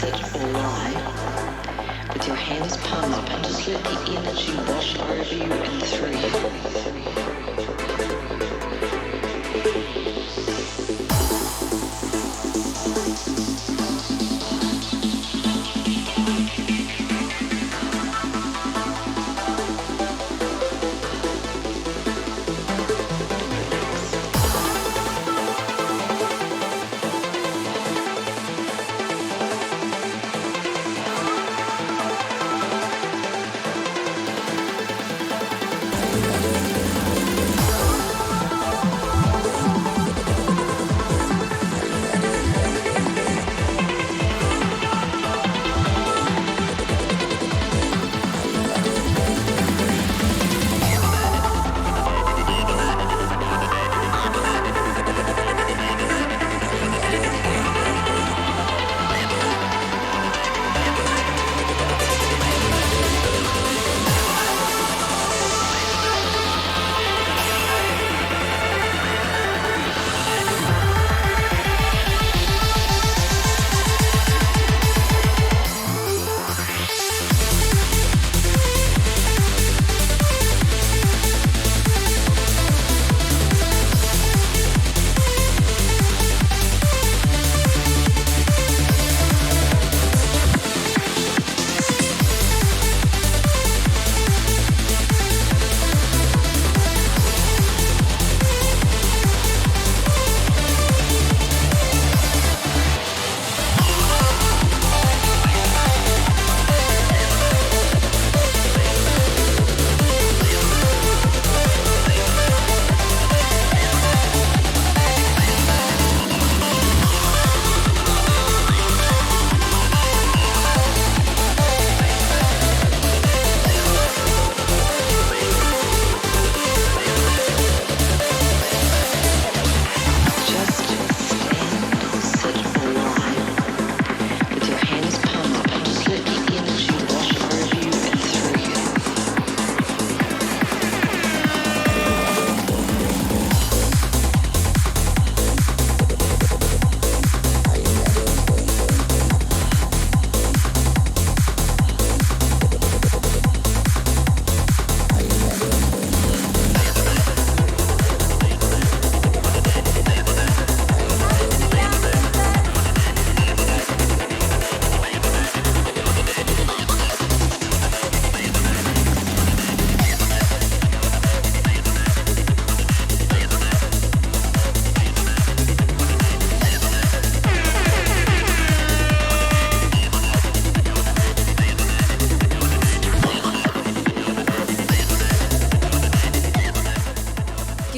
sit or lie, with your hands palm up, and just let the energy wash over you and through you.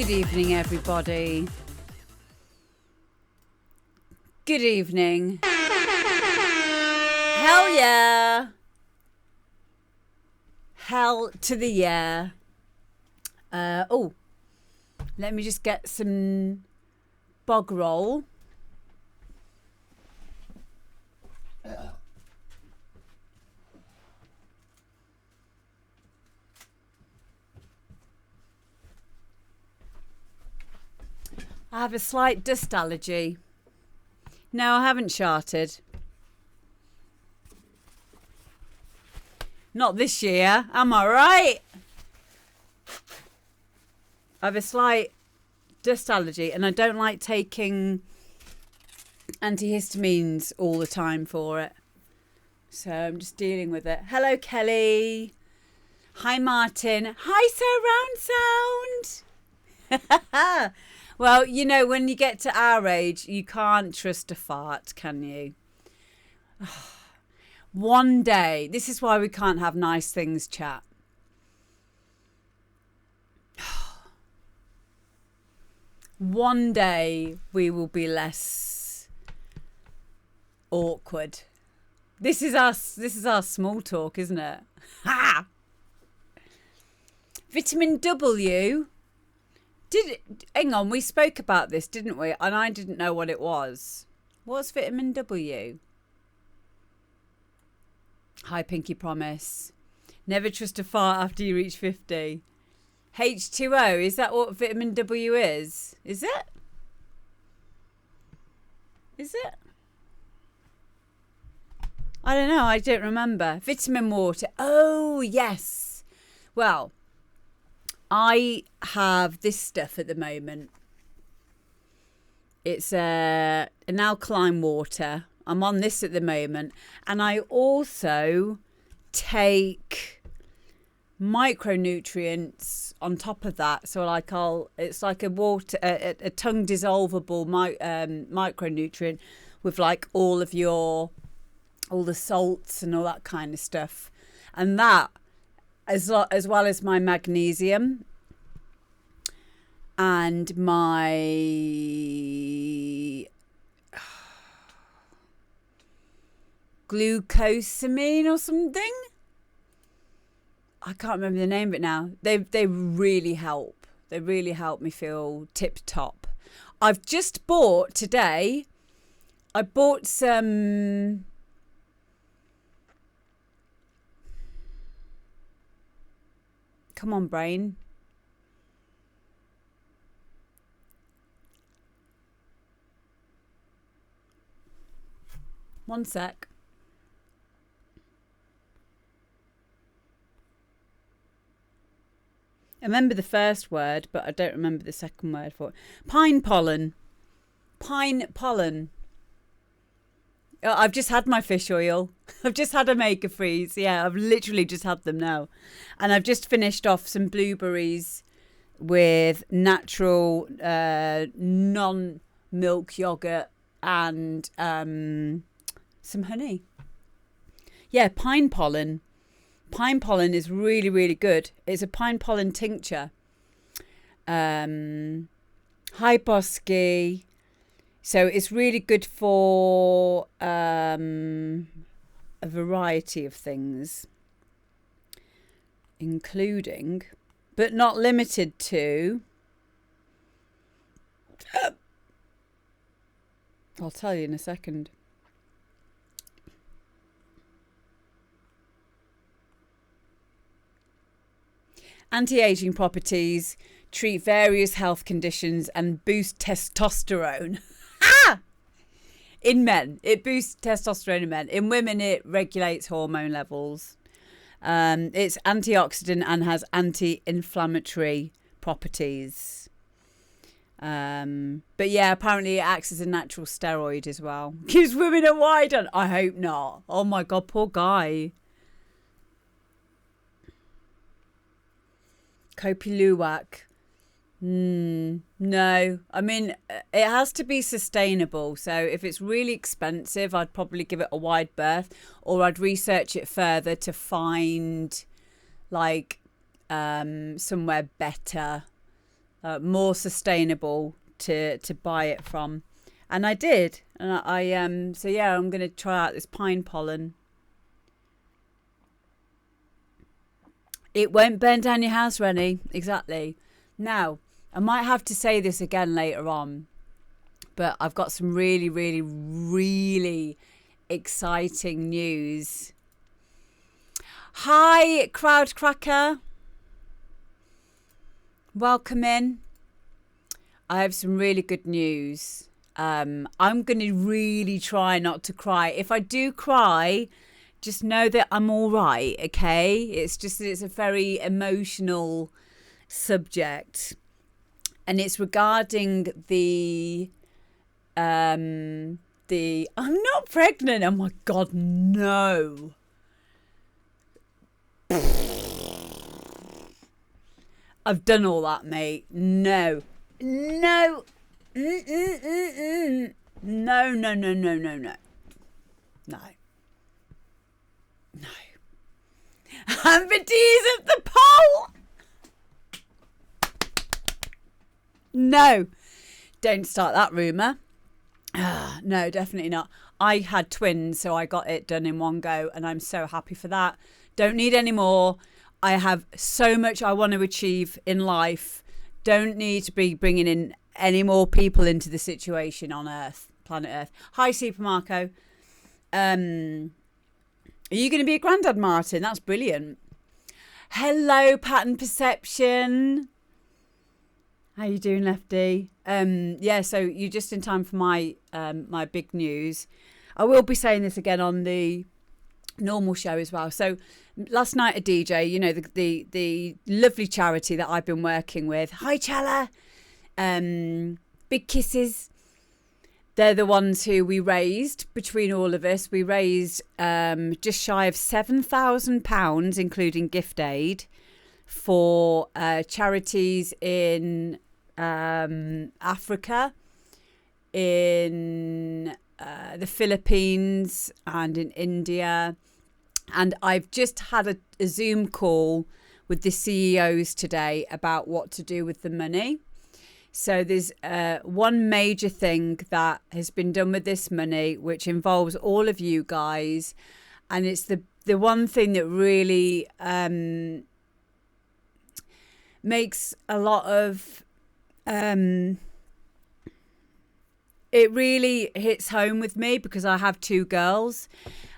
Evening, everybody. Good evening. Hell yeah. Hell to the yeah. Oh, let me just get some bog roll. I have a slight dust allergy. No, I haven't sharted. Not this year. Am I right? I have a slight dust allergy and I don't like taking antihistamines all the time for it. So I'm just dealing with it. Hello, Kelly. Hi, Martin. Hi, Surround Sound. Well, you know, when you get to our age, you can't trust a fart, can you? One day, this is why we can't have nice things chat. One day, we will be less awkward. This is our small talk, isn't it? Ha! Vitamin W. Hang on, we spoke about this, didn't we? And I didn't know what it was. What's vitamin W? Hi, Pinky Promise. Never trust a fart after you reach 50. H2O, is that what vitamin W is? Is it? Is it? I don't know. I don't remember. Vitamin water. Oh, yes. Well, I have this stuff at the moment. It's an alkaline water. I'm on this at the moment. And I also take micronutrients on top of that. So it's like a water, a tongue dissolvable micronutrient with like all the salts and all that kind of stuff. And that, as well as my magnesium and my glucosamine or something. I can't remember the name of it now. They really help. They really help me feel tip top. I've just bought today. I bought some. Come on, brain. One sec. I remember the first word, but I don't remember the second word for it. Pine pollen. Pine pollen. I've just had my fish oil. I've just had omega freeze. Yeah, I've literally just had them now. And I've just finished off some blueberries with natural non-milk yogurt and some honey. Yeah, pine pollen. Pine pollen is really, really good. It's a pine pollen tincture. Hyposky. So it's really good for a variety of things, including, but not limited to, I'll tell you in a second. Anti-aging properties, treat various health conditions and boost testosterone. In men, it boosts testosterone in men. In women, it regulates hormone levels. It's antioxidant and has anti-inflammatory properties. But yeah, apparently it acts as a natural steroid as well. Gives women a wide on. I hope not. Oh my God, poor guy. Kopi Luwak. No, I mean, it has to be sustainable. So if it's really expensive, I'd probably give it a wide berth, or I'd research it further to find like somewhere better, more sustainable to buy it from. And I did. And I so yeah, I'm going to try out this pine pollen. It won't burn down your house, Rennie. Exactly. Now, I might have to say this again later on, but I've got some really, really, really exciting news. Hi, Crowdcracker. Welcome in. I have some really good news. I'm going to really try not to cry. If I do cry, just know that I'm all right, okay? It's just that it's a very emotional subject. And it's regarding the I'm not pregnant. Oh my God, no. I've done all that, mate. No. No. No, no, no, no, no, no. No. No. Amber D's at the pole. No, don't start that rumour. No, definitely not. I had twins, so I got it done in one go, and I'm so happy for that. Don't need any more. I have so much I want to achieve in life. Don't need to be bringing in any more people into the situation on Earth, planet Earth. Hi, Super Marco. Are you going to be a granddad, Martin? That's brilliant. Hello, Pattern Perception. How you doing, Lefty? Yeah, so you're just in time for my my big news. I will be saying this again on the normal show as well. So last night at DJ, you know, the lovely charity that I've been working with. Hi, Chella. Big kisses. They're the ones who we raised, between all of us. We raised just shy of £7,000, including gift aid, for charities in Africa, in the Philippines, and in India. And I've just had a Zoom call with the CEOs today about what to do with the money. So there's one major thing that has been done with this money, which involves all of you guys. And it's the one thing that really makes a lot of... it really hits home with me because I have two girls.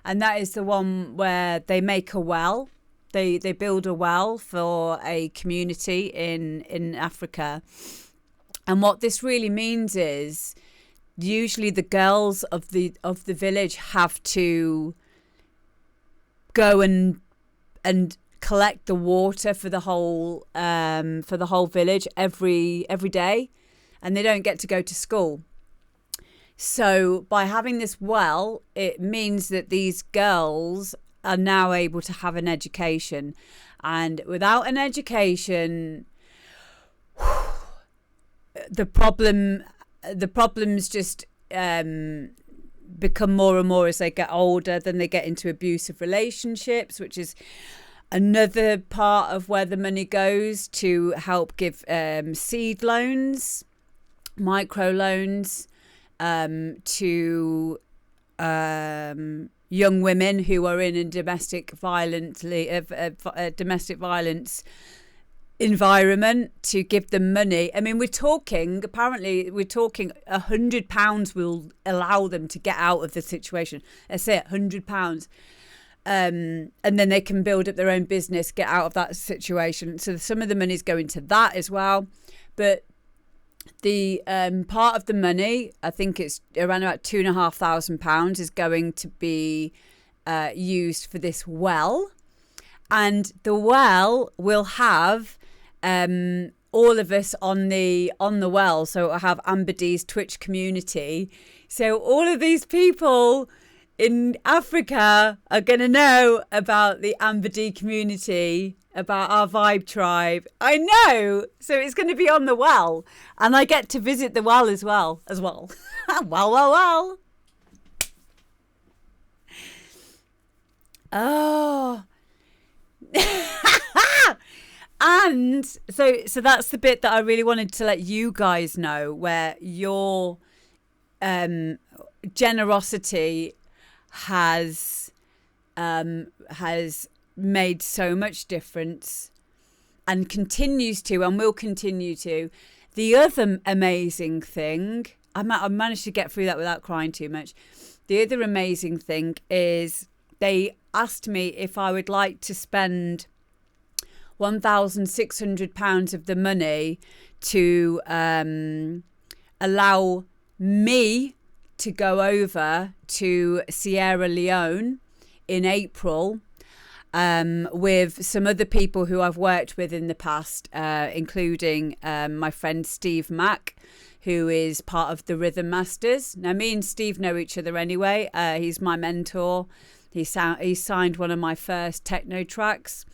And that is the one where they make a well. They build a well for a community in Africa. And what this really means is usually the girls of the village have to go and collect the water for the whole village every day, and they don't get to go to school. So by having this well, it means that these girls are now able to have an education, and without an education, the problems just become more and more as they get older. Then they get into abusive relationships, which is another part of where the money goes to help give seed loans, micro loans to young women who are in a domestic violence environment, to give them money. I mean, apparently we're talking £100 will allow them to get out of the situation. That's it, £100. And then they can build up their own business, get out of that situation. So some of the money's going to that as well. But the part of the money, I think it's around about £2,500, is going to be used for this well. And the well will have all of us on the well. So it'll have Amber D's Twitch community. So all of these people in Africa are going to know about the Amber D community, about our Vibe Tribe. I know. So it's going to be on the well. And I get to visit the well as well. Well. Oh. And so that's the bit that I really wanted to let you guys know, where your generosity has made so much difference, and continues to, and will continue to. The other amazing thing, I managed to get through that without crying too much. The other amazing thing is they asked me if I would like to spend £1,600 of the money to allow me to go over to Sierra Leone in April with some other people who I've worked with in the past, including my friend Steve Mack, who is part of the Rhythm Masters. Now, me and Steve know each other anyway. He's my mentor. He signed one of my first techno tracks.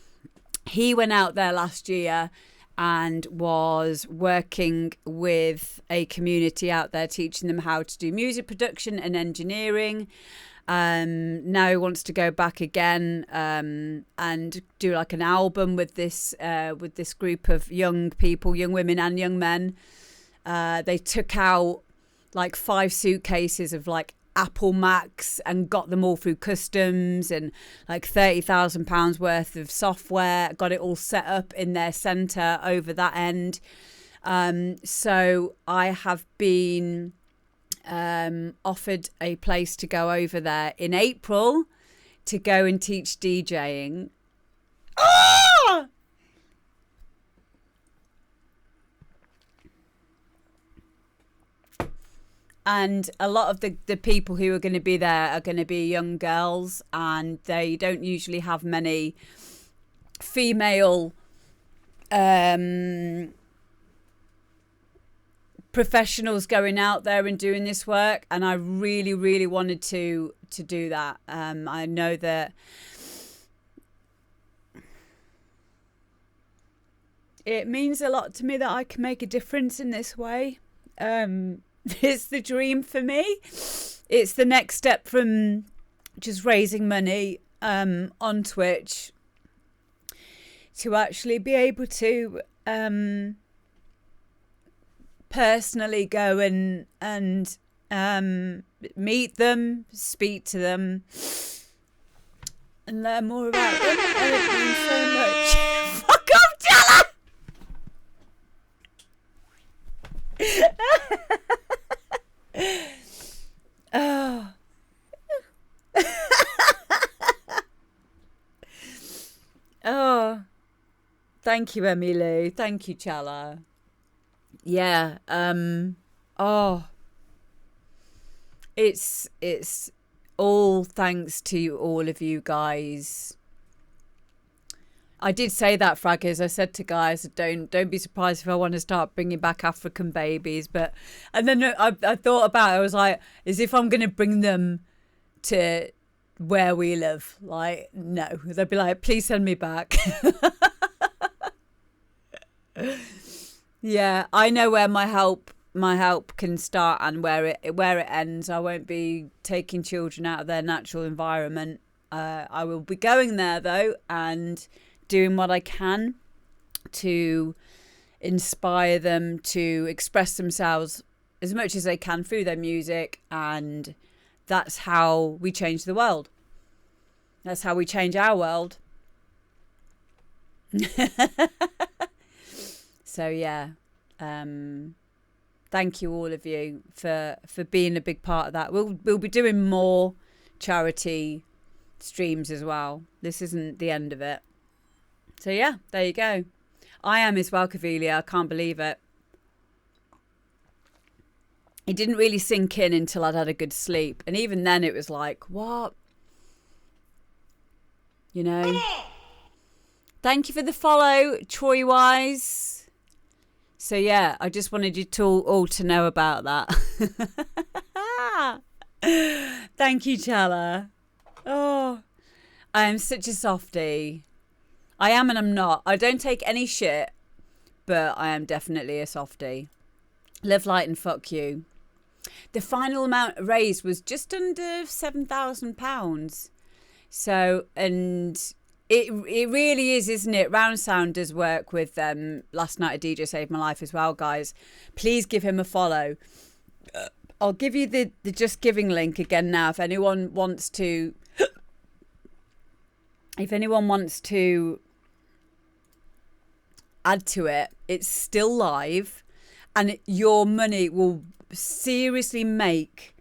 He went out there last year and was working with a community out there, teaching them how to do music production and engineering. Now he wants to go back again and do like an album with this group of young people, young women and young men. They took out like 5 suitcases of like Apple Macs and got them all through customs, and like £30,000 worth of software, got it all set up in their centre over that end. So I have been offered a place to go over there in April to go and teach DJing. Ah! And a lot of the people who are going to be there are going to be young girls, and they don't usually have many female professionals going out there and doing this work. And I really, really wanted to do that. I know that it means a lot to me that I can make a difference in this way. It's the dream for me. It's the next step from just raising money on Twitch to actually be able to personally go and meet them, speak to them, and learn more about them. And it means so much. Fuck off, Jella! Oh. Oh. Thank you, Emily. Thank you, Chala. Yeah. Oh. It's all thanks to all of you guys. I did say that, Fraggers. I said to guys, don't be surprised if I want to start bringing back African babies. And then I thought about it. I was like, as if I'm going to bring them to where we live. Like, no. They'd be like, please send me back. Yeah, I know where my help can start and where it ends. I won't be taking children out of their natural environment. I will be going there though, and doing what I can to inspire them to express themselves as much as they can through their music, and that's how we change the world. That's how we change our world. So yeah, thank you all of you for being a big part of that. We'll be doing more charity streams as well. This isn't the end of it. So yeah, there you go. I am as well, Cavelia. I can't believe it. It didn't really sink in until I'd had a good sleep. And even then it was like, what? You know? Thank you for the follow, Troy Wise. So yeah, I just wanted you all to know about that. Thank you, Chala. Oh, I am such a softie. I am and I'm not. I don't take any shit, but I am definitely a softie. Live light and fuck you. The final amount raised was just under £7,000. So, and it really is, isn't it? Round Sound does work with Last Night a DJ Saved My Life as well, guys. Please give him a follow. I'll give you the Just Giving link again now if anyone wants to. If anyone wants to add to it, it's still live, and your money will seriously make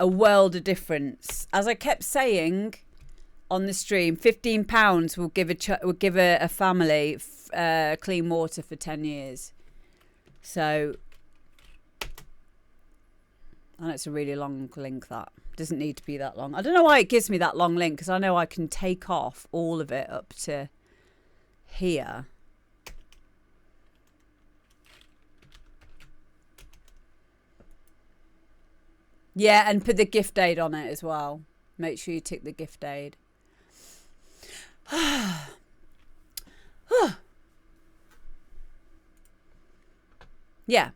a world of difference. As I kept saying on the stream, £15 will give a family clean water for 10 years. So, and it's a really long link. That doesn't need to be that long. I don't know why it gives me that long link, because I know I can take off all of it up to here. Yeah, and put the gift aid on it as well. Make sure you tick the gift aid. Yeah.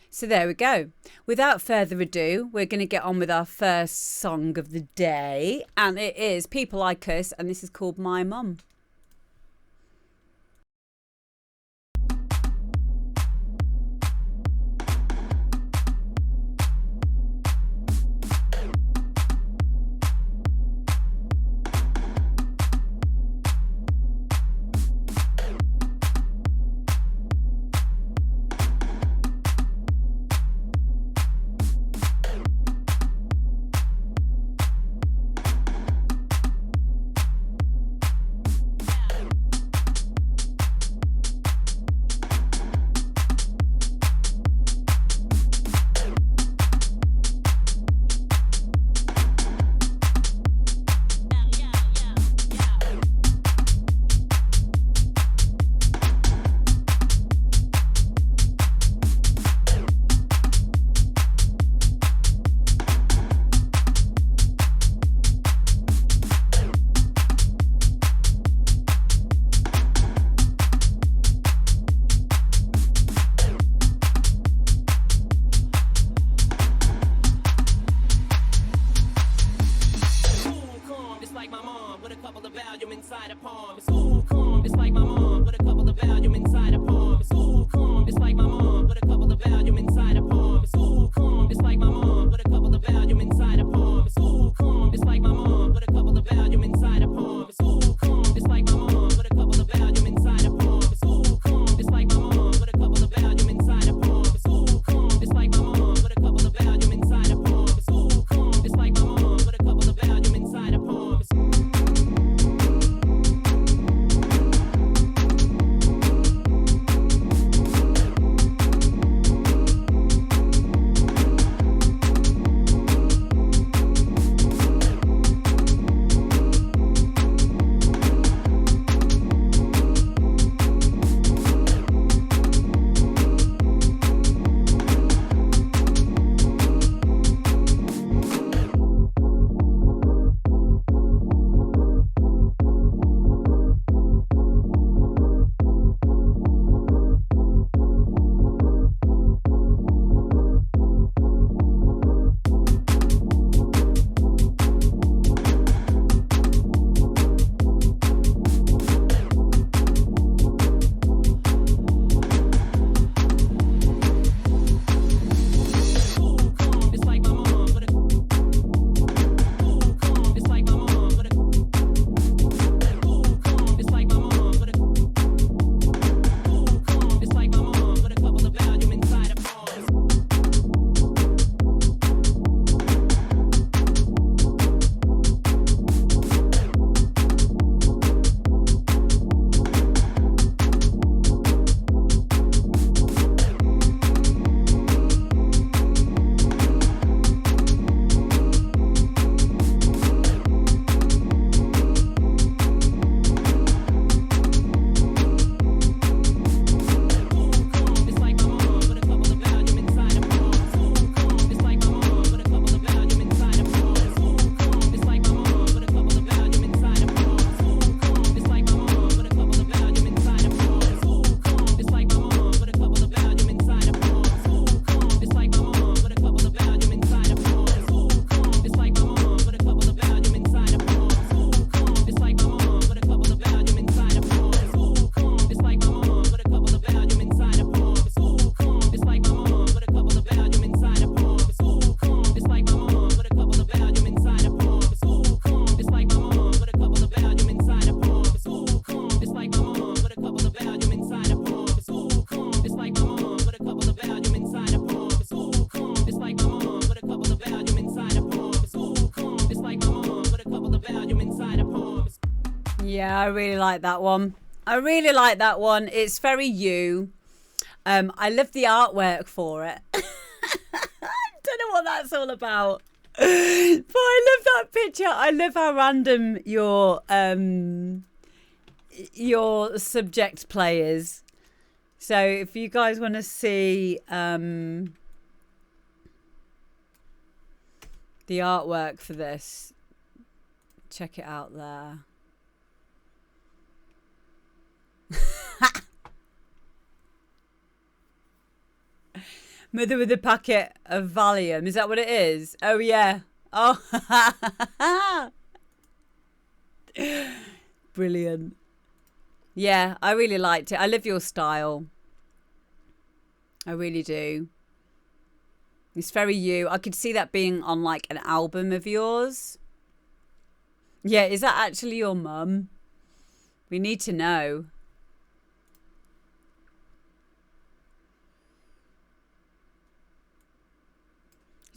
So there we go. Without further ado, we're going to get on with our first song of the day. And it is People Like Us, and this is called My Mum. with a couple of volume inside a palm. It's ooh, calm, it's like my mom, with a couple of volume inside a palm. It's ooh, calm, it's like my mom, with a couple of volume inside a palm. It's ooh, calm, it's like my mom, with a couple of volume inside a palm. It's ooh, calm, it's like my mom, with a couple of volume inside a palm. It's ooh, calm, it's like my mom, with a couple of volume inside a palm. It's ooh, calm, it's like my mom, with a couple of volume inside a palm. It's ooh, calm, it's like my mom, with a couple of volume inside a palm. It's ooh, calm, it's like my mom, with a couple of volume inside a palm. Yeah, I really like that one. I really like that one. It's very you. I love the artwork for it. I don't know what that's all about. But I love that picture. I love how random your subject play is. So if you guys want to see the artwork for this, check it out there. Mother with a packet of Valium. Is that what it is? Oh, yeah. Oh, brilliant. Yeah, I really liked it. I love your style. I really do. It's very you. I could see that being on like an album of yours. Yeah, is that actually your mum? We need to know.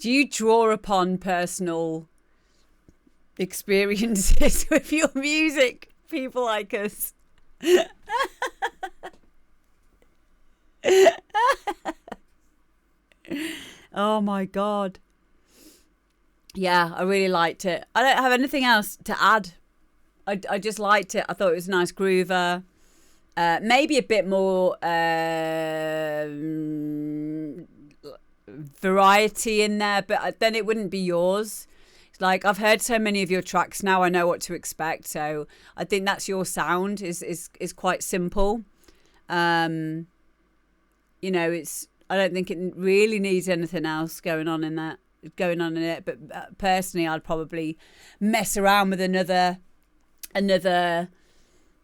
Do you draw upon personal experiences with your music, people like us? Oh my God. Yeah, I really liked it. I don't have anything else to add. I just liked it. I thought it was a nice groover. Maybe a bit more variety in there, but then it wouldn't be yours. Like, I've heard so many of your tracks now, I know what to expect. So I think that's your sound is quite simple. You know, I don't think it really needs anything else going on in it. But personally, I'd probably mess around with another another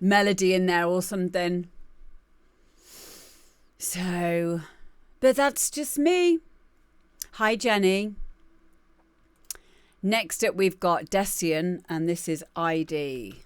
melody in there or something. So, but that's just me. Hi, Jenny. Next up, we've got Decian, and this is ID.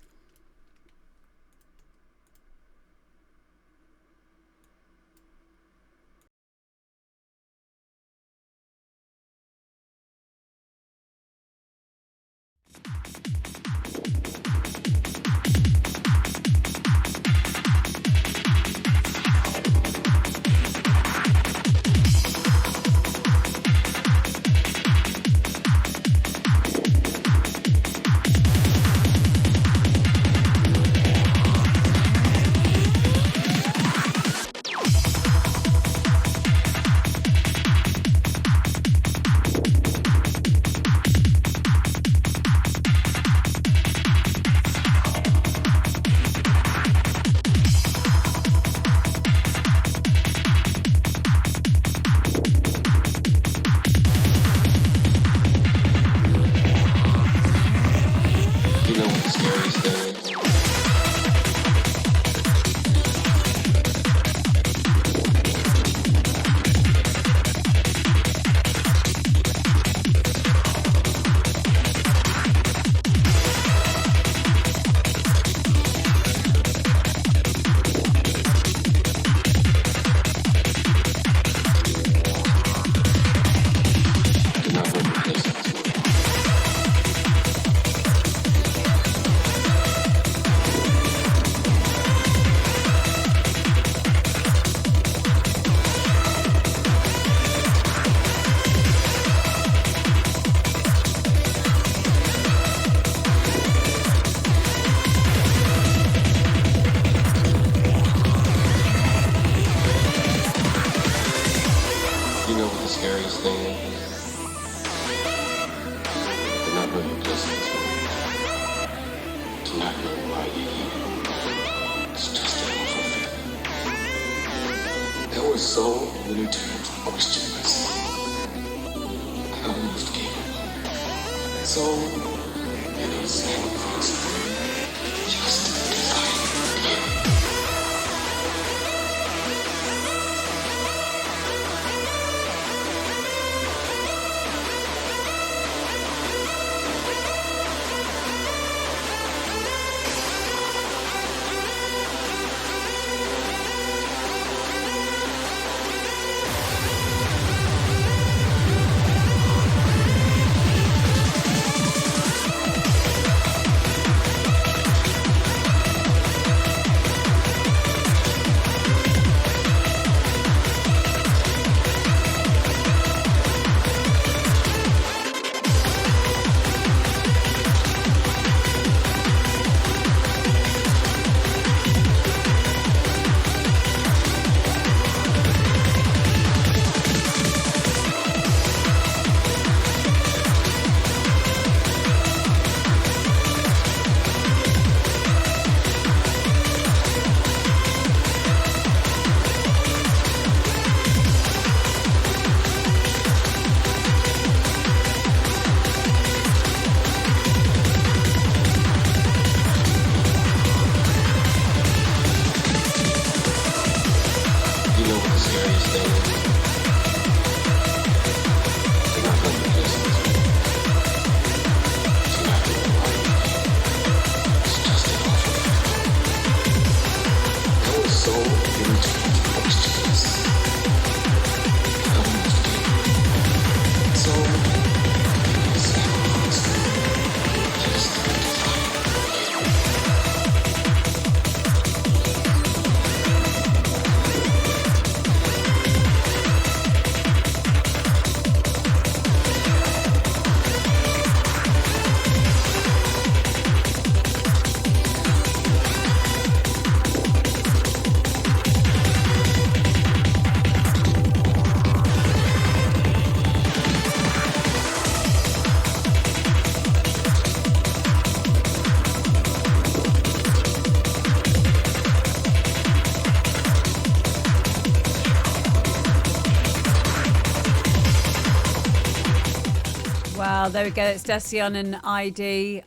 Well, there we go. It's Decion and ID.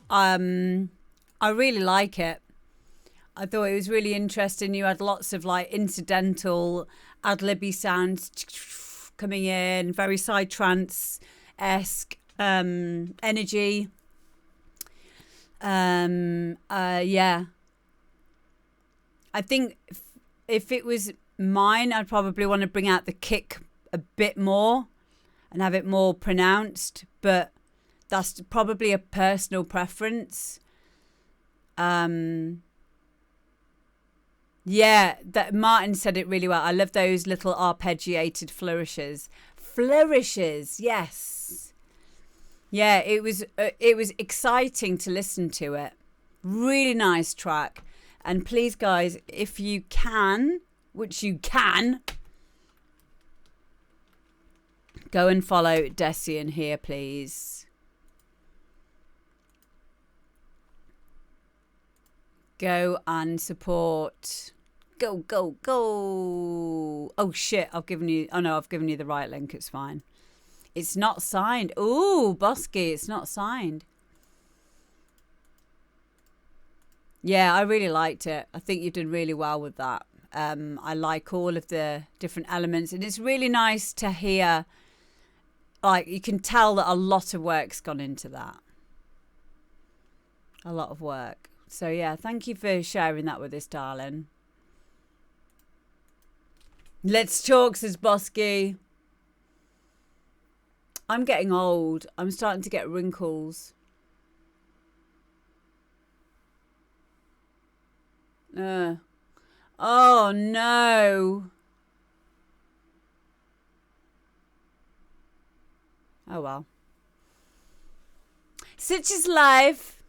I really like it. I thought it was really interesting. You had lots of like incidental ad-libby sounds coming in, very psytrance-esque energy. Yeah. I think if it was mine, I'd probably want to bring out the kick a bit more and have it more pronounced, but that's probably a personal preference. Yeah, that Martin said it really well. I love those little arpeggiated flourishes. Flourishes, yes. Yeah, it was exciting to listen to it. Really nice track. And please, guys, if you can, which you can, go and follow Decian here, please. Go and support. Go, go, go. Oh, shit. I've given you the right link. It's fine. It's not signed. Ooh, Bosky, it's not signed. Yeah, I really liked it. I think you did really well with that. I like all of the different elements. And it's really nice to hear, like, you can tell that a lot of work's gone into that. A lot of work. So, yeah, thank you for sharing that with us, darling. Let's talk, says Bosky. I'm getting old. I'm starting to get wrinkles. Oh, no. Oh, well. Such is life.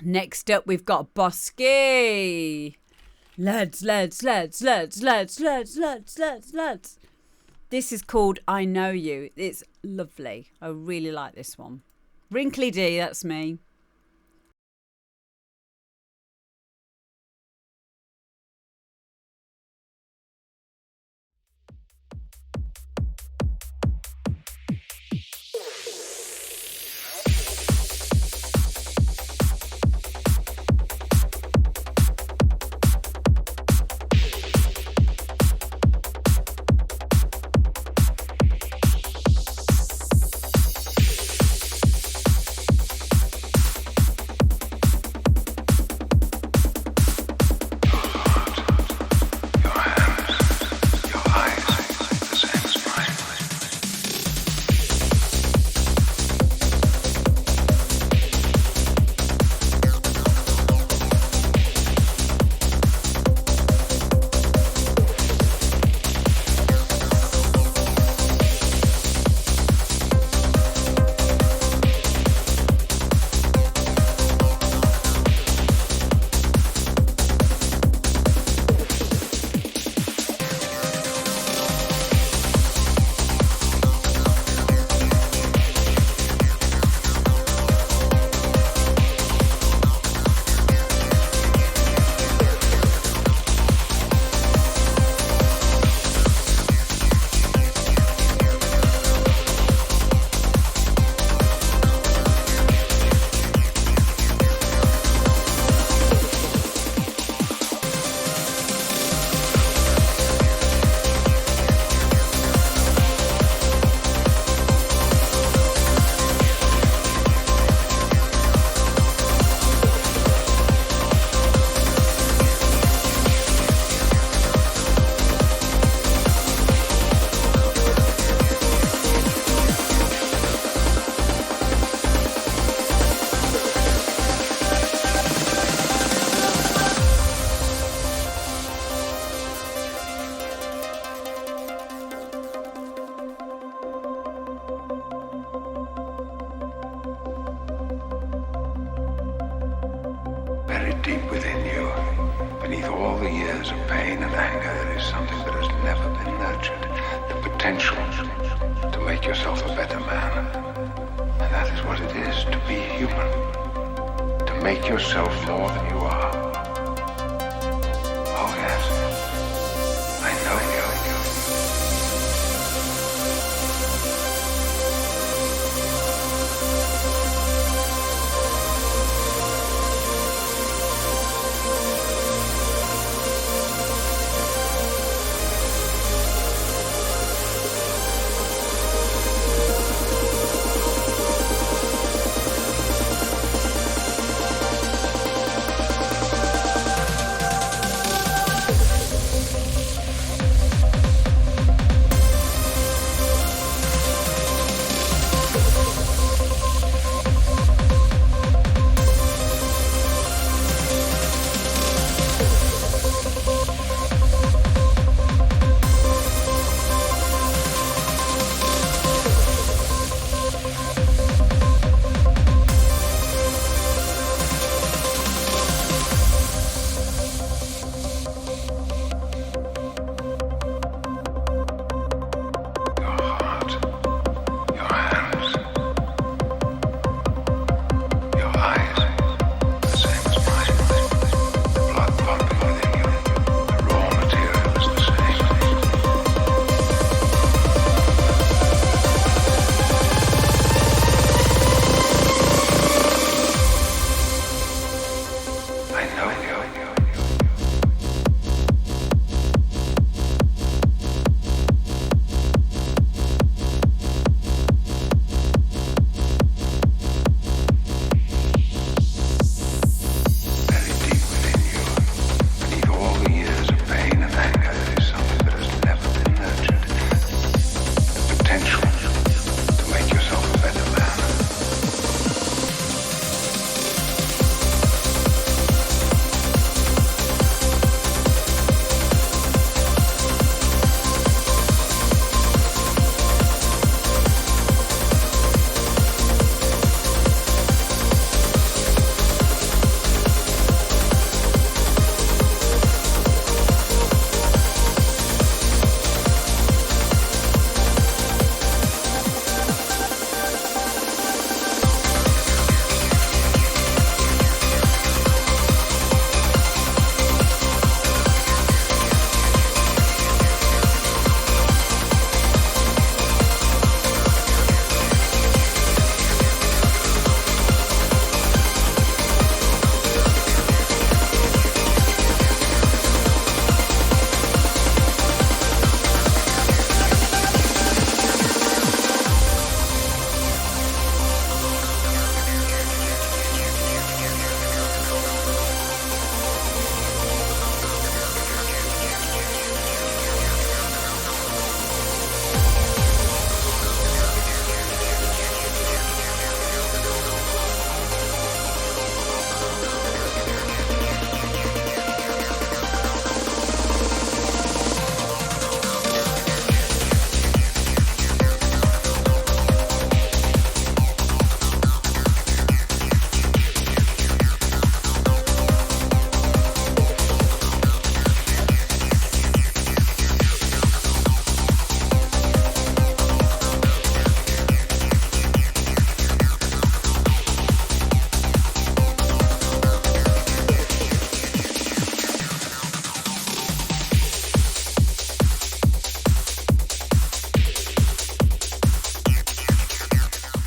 Next up, we've got Bosky. Lads. This is called I Know You. It's lovely. I really like this one. Wrinkly D, that's me. deep within you, beneath all the years of pain and anger, there is something that has never been nurtured. The potential to make yourself a better man. And that is what it is to be human. To make yourself more than you are. Oh yes, I know you. I know you. Very deep within you, beneath all the years of pain and anger, there is something that has never been nurtured. The potential to make yourself a better man.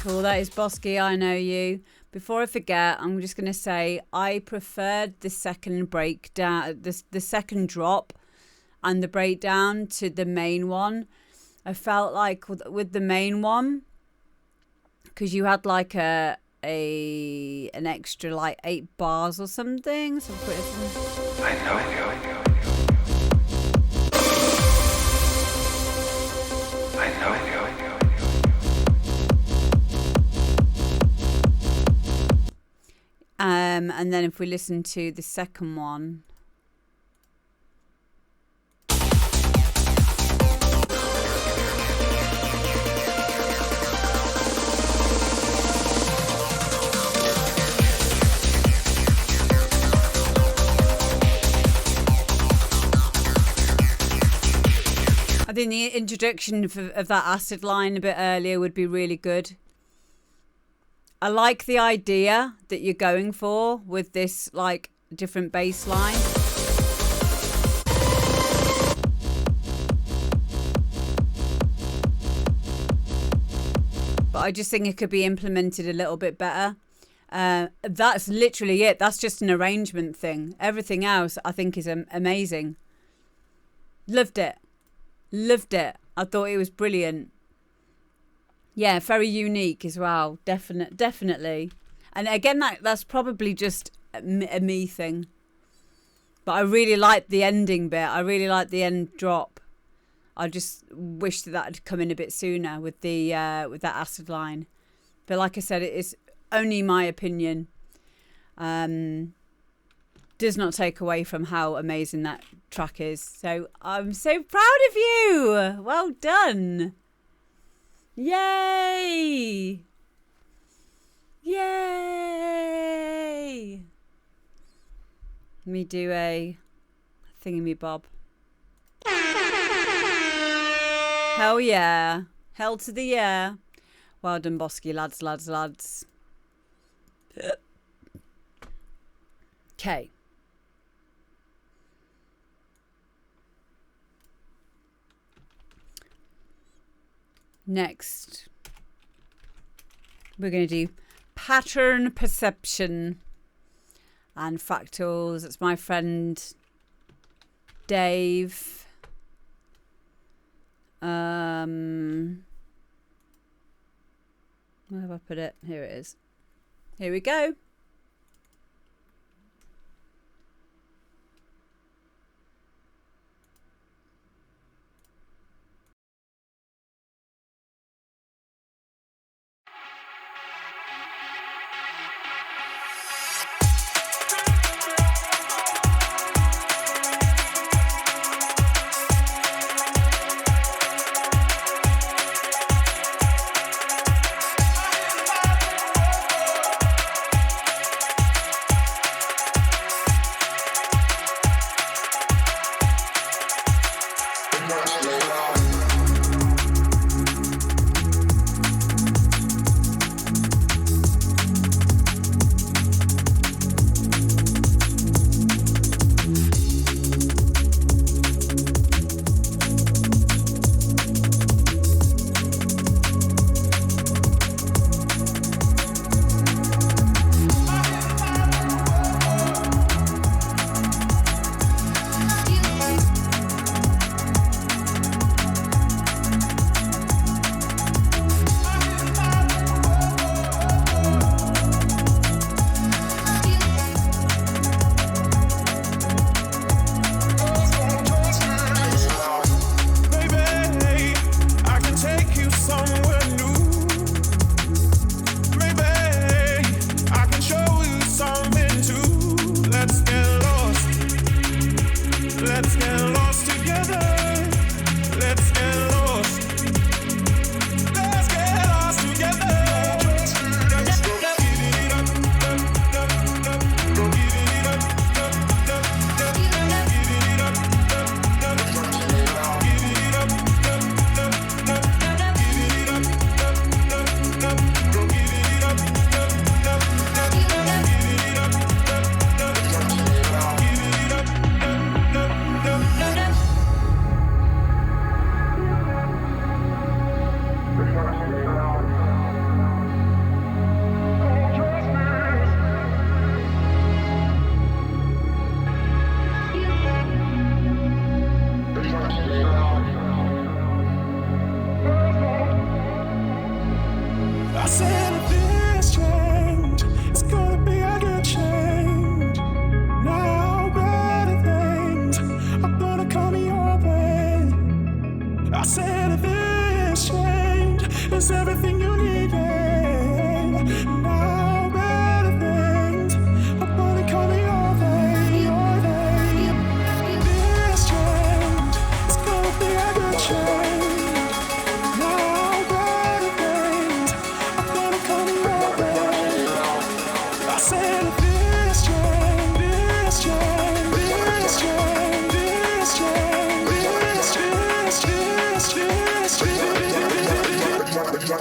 Cool, that is Bosky, I Know You. Before I forget, I'm just going to say I preferred the second breakdown, the second drop and the breakdown to the main one. I felt like with the main one, because you had like an extra like 8 bars or something. So I know you. I know you. And then if we listen to the second one. I think the introduction of that acid line a bit earlier would be really good. I like the idea that you're going for with this like different bass line. But I just think it could be implemented a little bit better. That's literally it. That's just an arrangement thing. Everything else I think is amazing. Loved it. Loved it. I thought it was brilliant. Yeah, very unique as well. Definitely. And again, that's probably just a me thing. But I really liked the ending bit. I really liked the end drop. I just wish that had come in a bit sooner with that acid line. But like I said, it is only my opinion. Does not take away from how amazing that track is. So I'm so proud of you. Well done. Yay! Yay! Let me do a thingy-me-bob. Hell yeah. Hell to the yeah. Well done, Bosky, lads. Okay. Next, we're going to do pattern perception. and Fractals. It's my friend Dave. Where have I put it? Here it is. Here we go.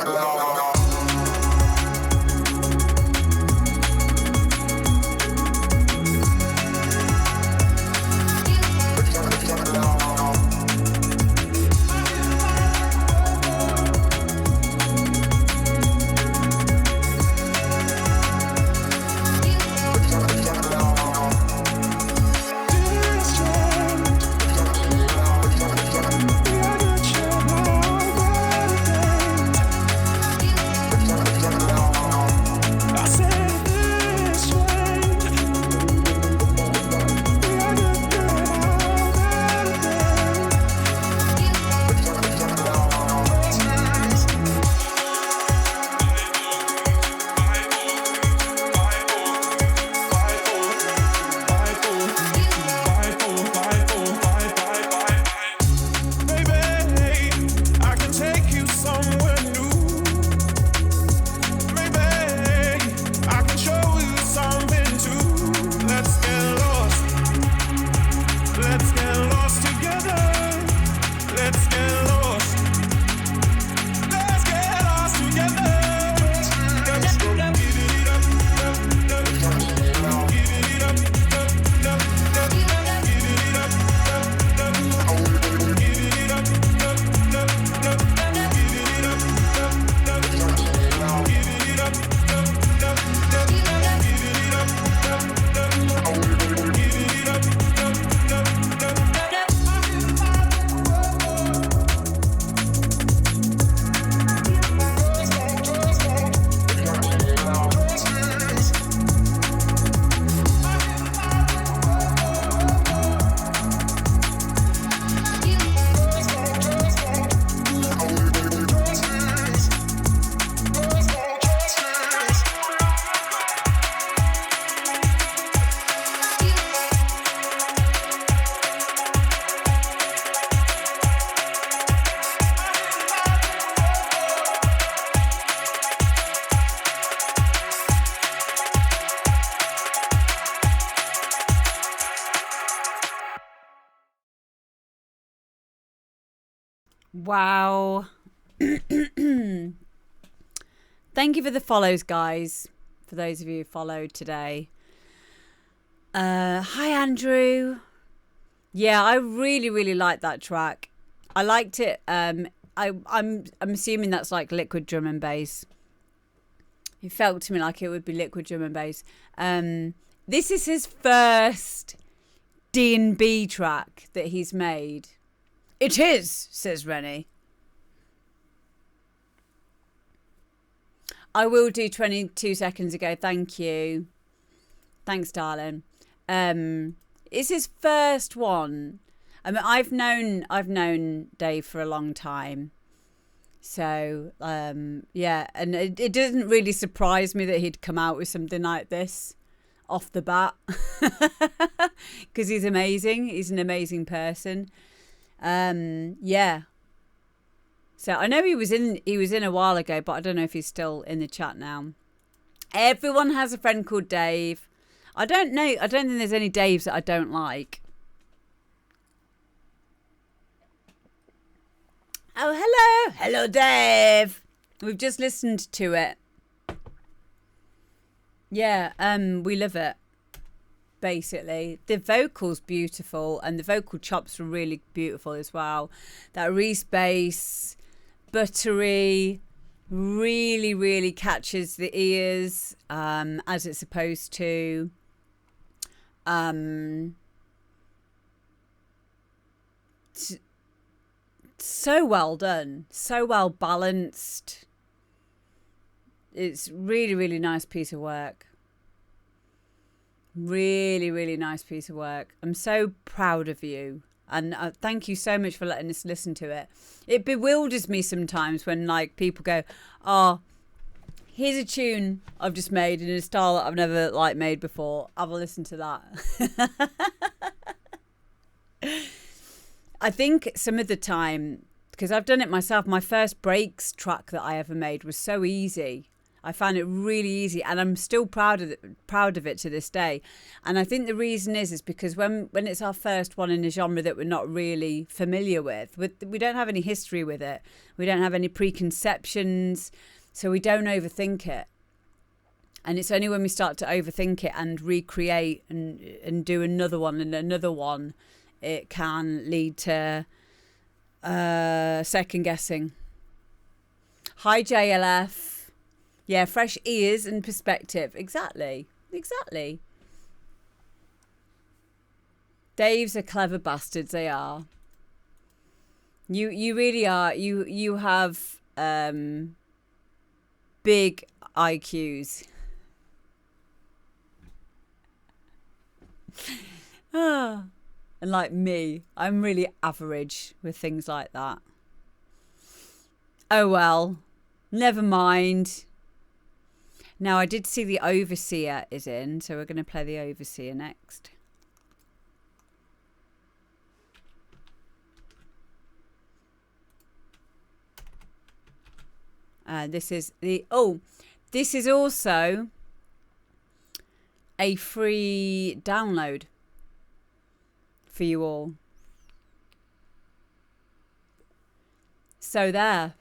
Loud. Wow. Thank you for the follows, guys. For those of you who followed today. Hi, Andrew. Yeah, I really, really liked that track. I liked it. I'm assuming that's like liquid drum and bass. It felt to me like it would be liquid drum and bass. This is his first D&B track that he's made. It is, says Rennie. I will do 22 seconds ago. Thank you. Thanks, darling. It's his first one. I mean, I've known Dave for a long time. So, yeah, and it doesn't really surprise me that he'd come out with something like this off the bat. Because he's amazing. He's an amazing person. Yeah. So I know he was in a while ago, but I don't know if he's still in the chat now. Everyone has a friend called Dave. I don't think there's any Daves that I don't like. Oh, hello. Hello, Dave. We've just listened to it. Yeah, we love it. Basically, the vocal's beautiful and the vocal chops were really beautiful as well. That Reese bass, buttery, really, really catches the ears as it's supposed to. So well done, so well balanced. It's really, really nice piece of work. Really, really nice piece of work. I'm so proud of you. And thank you so much for letting us listen to it. It bewilders me sometimes when like people go, oh, here's a tune I've just made in a style that I've never like made before. Have a listen to that. I think some of the time, because I've done it myself, my first breaks track that I ever made was so easy. I found it really easy, and I'm still proud of it to this day. And I think the reason is because when it's our first one in a genre that we're not really familiar with, we don't have any history with it. We don't have any preconceptions, so we don't overthink it. And it's only when we start to overthink it and recreate and do another one and another one, it can lead to second guessing. Hi, JLF. Yeah, fresh ears and perspective. Exactly. Dave's are clever bastards, they are. You really are. You have big IQs. And like me, I'm really average with things like that. Oh well, never mind. Now, I did see the Overseer is in, so we're going to play the Overseer next. This is also a free download for you all. So there.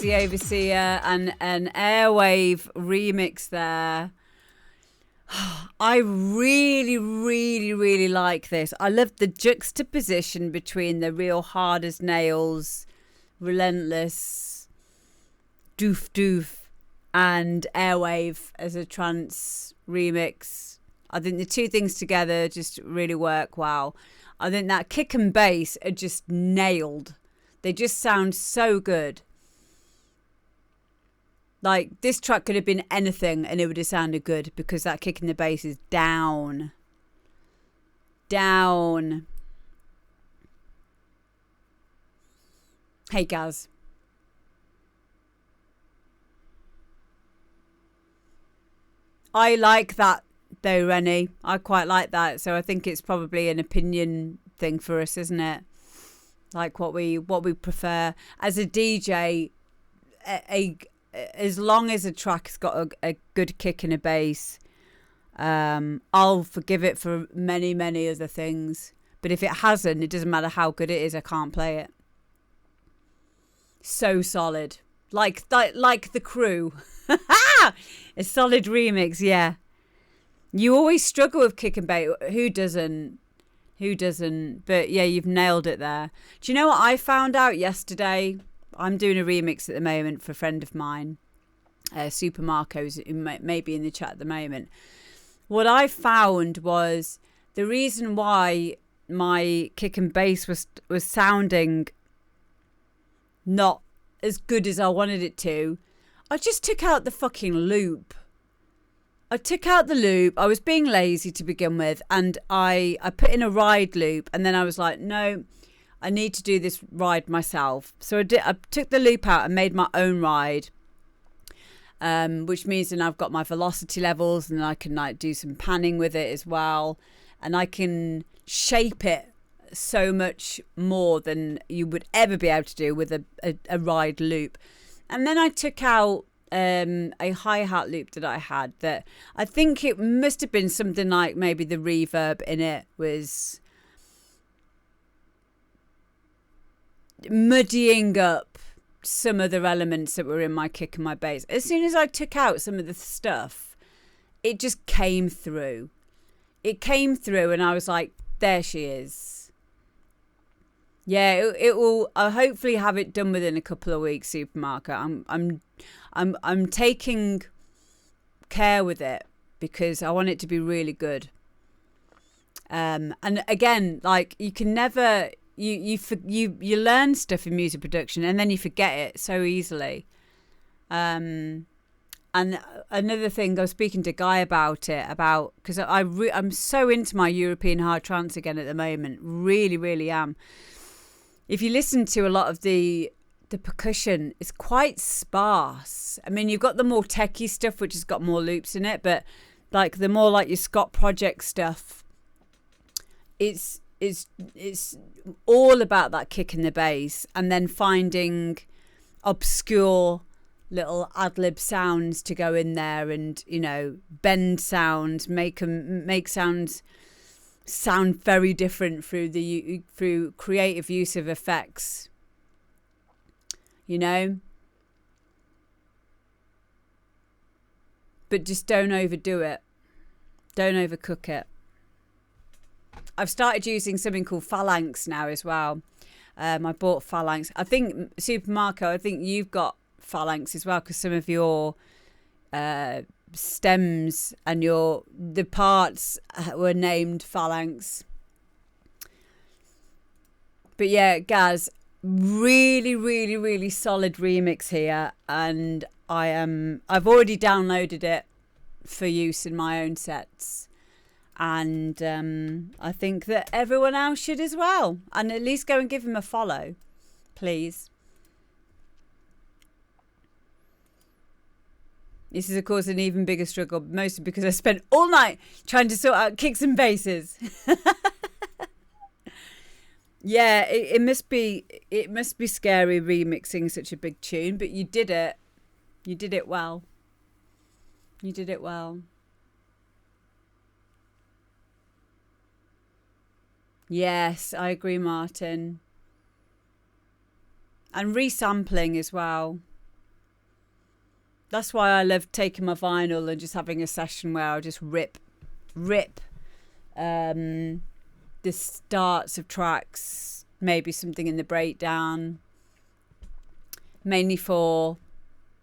the Overseer and an Airwave remix there. I really, really, really like this. I love the juxtaposition between the real hard as nails, relentless, doof doof, and Airwave as a trance remix. I think the two things together just really work well. I think that kick and bass are just nailed. They just sound so good. Like, this track could have been anything and it would have sounded good because that kick in the bass is down. Down. Hey, Gaz. I like that though, Rennie. I quite like that. So I think it's probably an opinion thing for us, isn't it? Like what we prefer. As a DJ, as long as a track's got a good kick and a bass, I'll forgive it for many, many other things. But if it hasn't, it doesn't matter how good it is, I can't play it. So solid. Like The Crew. A solid remix, yeah. You always struggle with kick and bass. Who doesn't? But yeah, you've nailed it there. Do you know what I found out yesterday? I'm doing a remix at the moment for a friend of mine, Super Marco's, who may be in the chat at the moment. What I found was the reason why my kick and bass was sounding not as good as I wanted it to. I just took out the fucking loop. I took out the loop. I was being lazy to begin with, and I put in a ride loop, and then I was like, no, I need to do this ride myself. So I took the loop out and made my own ride, which means then I've got my velocity levels, and I can like do some panning with it as well, and I can shape it so much more than you would ever be able to do with a ride loop. And then I took out a hi-hat loop that I had that I think it must have been something like maybe the reverb in it was muddying up some other elements that were in my kick and my bass. As soon as I took out some of the stuff, it just came through. It came through and I was like, there she is. Yeah, it will. I'll hopefully have it done within a couple of weeks, Supermarket. I'm taking care with it because I want it to be really good. And again, like you can never you learn stuff in music production and then you forget it so easily. And another thing, I was speaking to Guy about it because I'm so into my European hard trance again at the moment. Really, really am. If you listen to a lot of the percussion, it's quite sparse. I mean, you've got the more techie stuff, which has got more loops in it, but like the more like your Scott Project stuff, it's all about that kick in the bass and then finding obscure little ad-lib sounds to go in there and, you know, bend sounds, make sounds sound very different through creative use of effects, you know, but just don't overdo it, don't overcook it. I've started using something called Phalanx now as well. I bought Phalanx. I think Supermarco, I think you've got Phalanx as well because some of your stems and the parts were named Phalanx. But yeah, Gaz, really, really, really solid remix here, and I've already downloaded it for use in my own sets, and I think that everyone else should as well, and at least go and give him a follow, please. This is, of course, an even bigger struggle, mostly because I spent all night trying to sort out kicks and basses. Yeah, it must be scary remixing such a big tune, but you did it. You did it well. You did it well. Yes, I agree, Martin. And resampling as well. That's why I love taking my vinyl and just having a session where I'll just rip the starts of tracks, maybe something in the breakdown, mainly for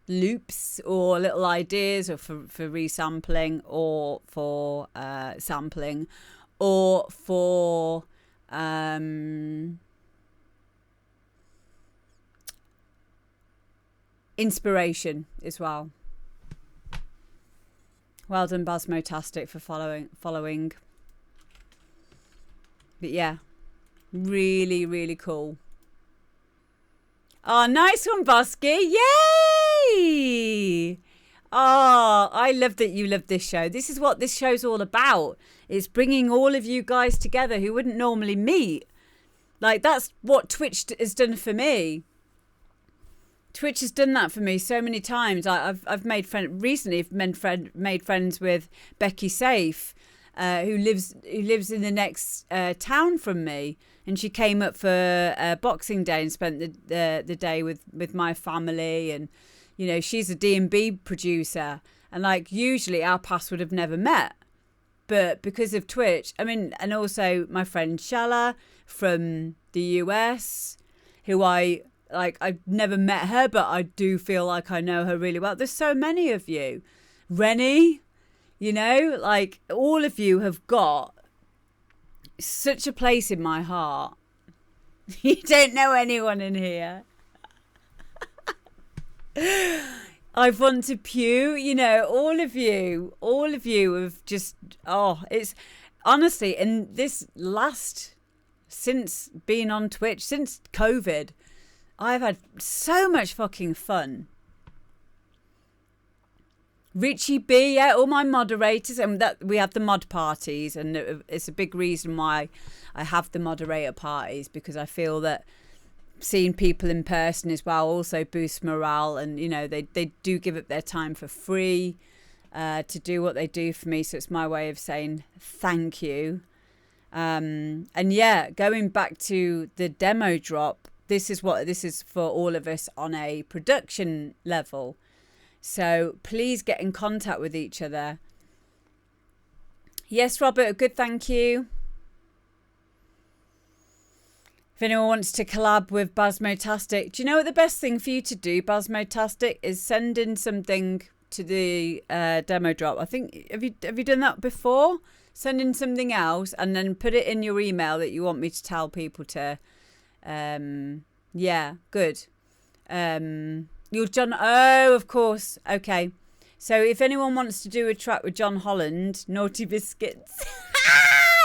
loops or little ideas, or for resampling, or for sampling, or for inspiration as well. Well done, Basmotastic, for following. But yeah, really, really cool. Oh, nice one, Bosky. Yay! Oh, I love that you love this show. This is what this show's all about. It's bringing all of you guys together who wouldn't normally meet. Like, that's what Twitch has done for me. Twitch has done that for me so many times. I've made recently made friends with Becky Safe, who lives in the next town from me, and she came up for Boxing Day and spent the day with my family. And you know, she's a D&B producer, and like usually our paths would have never met, but because of Twitch, I mean, and also my friend Shala from the US, who I've never met her, but I do feel like I know her really well. There's so many of you. Rennie, you know, like all of you have got such a place in my heart. You don't know anyone in here. I've won to Pew, you know, all of you have just, it's honestly, in this since being on Twitch, since COVID, I've had so much fucking fun. Richie B, yeah, all my moderators, and that we have the mod parties, and it's a big reason why I have the moderator parties, because I feel that seeing people in person as well also boosts morale, and you know, they do give up their time for free to do what they do for me, so it's my way of saying thank you. And yeah, going back to the demo drop, this is for all of us on a production level. So please get in contact with each other. Yes, Robert, good, thank you. If anyone wants to collab with Basmotastic, do you know what the best thing for you to do, Basmotastic, is send in something to the demo drop. I think, have you done that before? Send in something else and then put it in your email that you want me to tell people to. Yeah, good. You're John. Oh, of course. Okay. So if anyone wants to do a track with John Holland, Naughty Biscuits.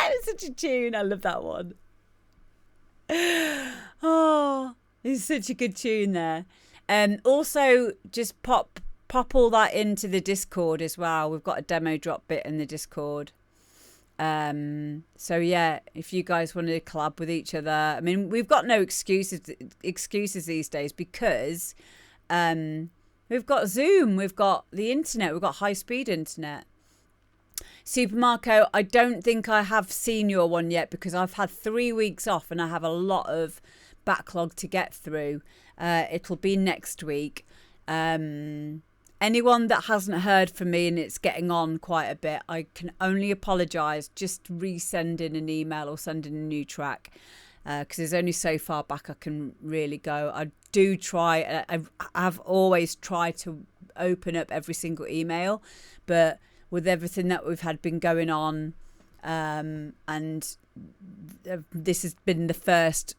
It's such a tune. I love that one. Oh, it's such a good tune there. Also, just pop all that into the Discord as well. We've got a demo drop bit in the Discord. So yeah, if you guys want to collab with each other, I mean, we've got no excuses these days, because we've got Zoom, we've got the internet, we've got high-speed internet. Super Marco, I don't think I have seen your one yet, because I've had 3 weeks off and I have a lot of backlog to get through. It'll be next week. Anyone that hasn't heard from me and it's getting on quite a bit, I can only apologise. Just resend in an email or send in a new track, because there's only so far back I can really go. I do try. I've always tried to open up every single email, but with everything that we've had been going on, and this has been the first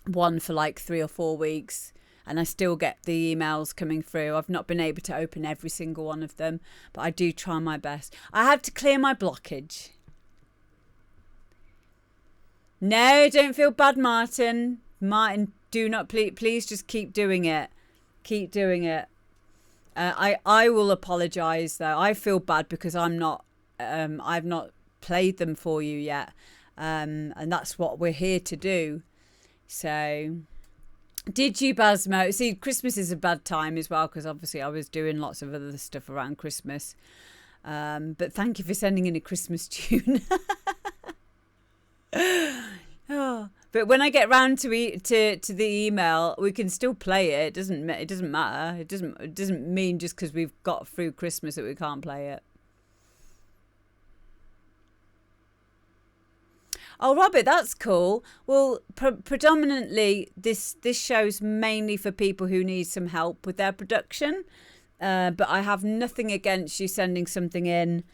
one for like 3 or 4 weeks, and I still get the emails coming through. I've not been able to open every single one of them, but I do try my best. I have to clear my blockage. No, don't feel bad, Martin. Martin, do not, please just keep doing it. Keep doing it. I will apologise though. I feel bad because I've not played them for you yet, and that's what we're here to do. So, did you, Basmo? See, Christmas is a bad time as well, because obviously I was doing lots of other stuff around Christmas. But thank you for sending in a Christmas tune. Oh, But when I get round to the email, we can still play it. It doesn't matter. It doesn't mean just because we've got through Christmas that we can't play it. Oh, Robert, that's cool. Well, predominantly this show's mainly for people who need some help with their production. But I have nothing against you sending something in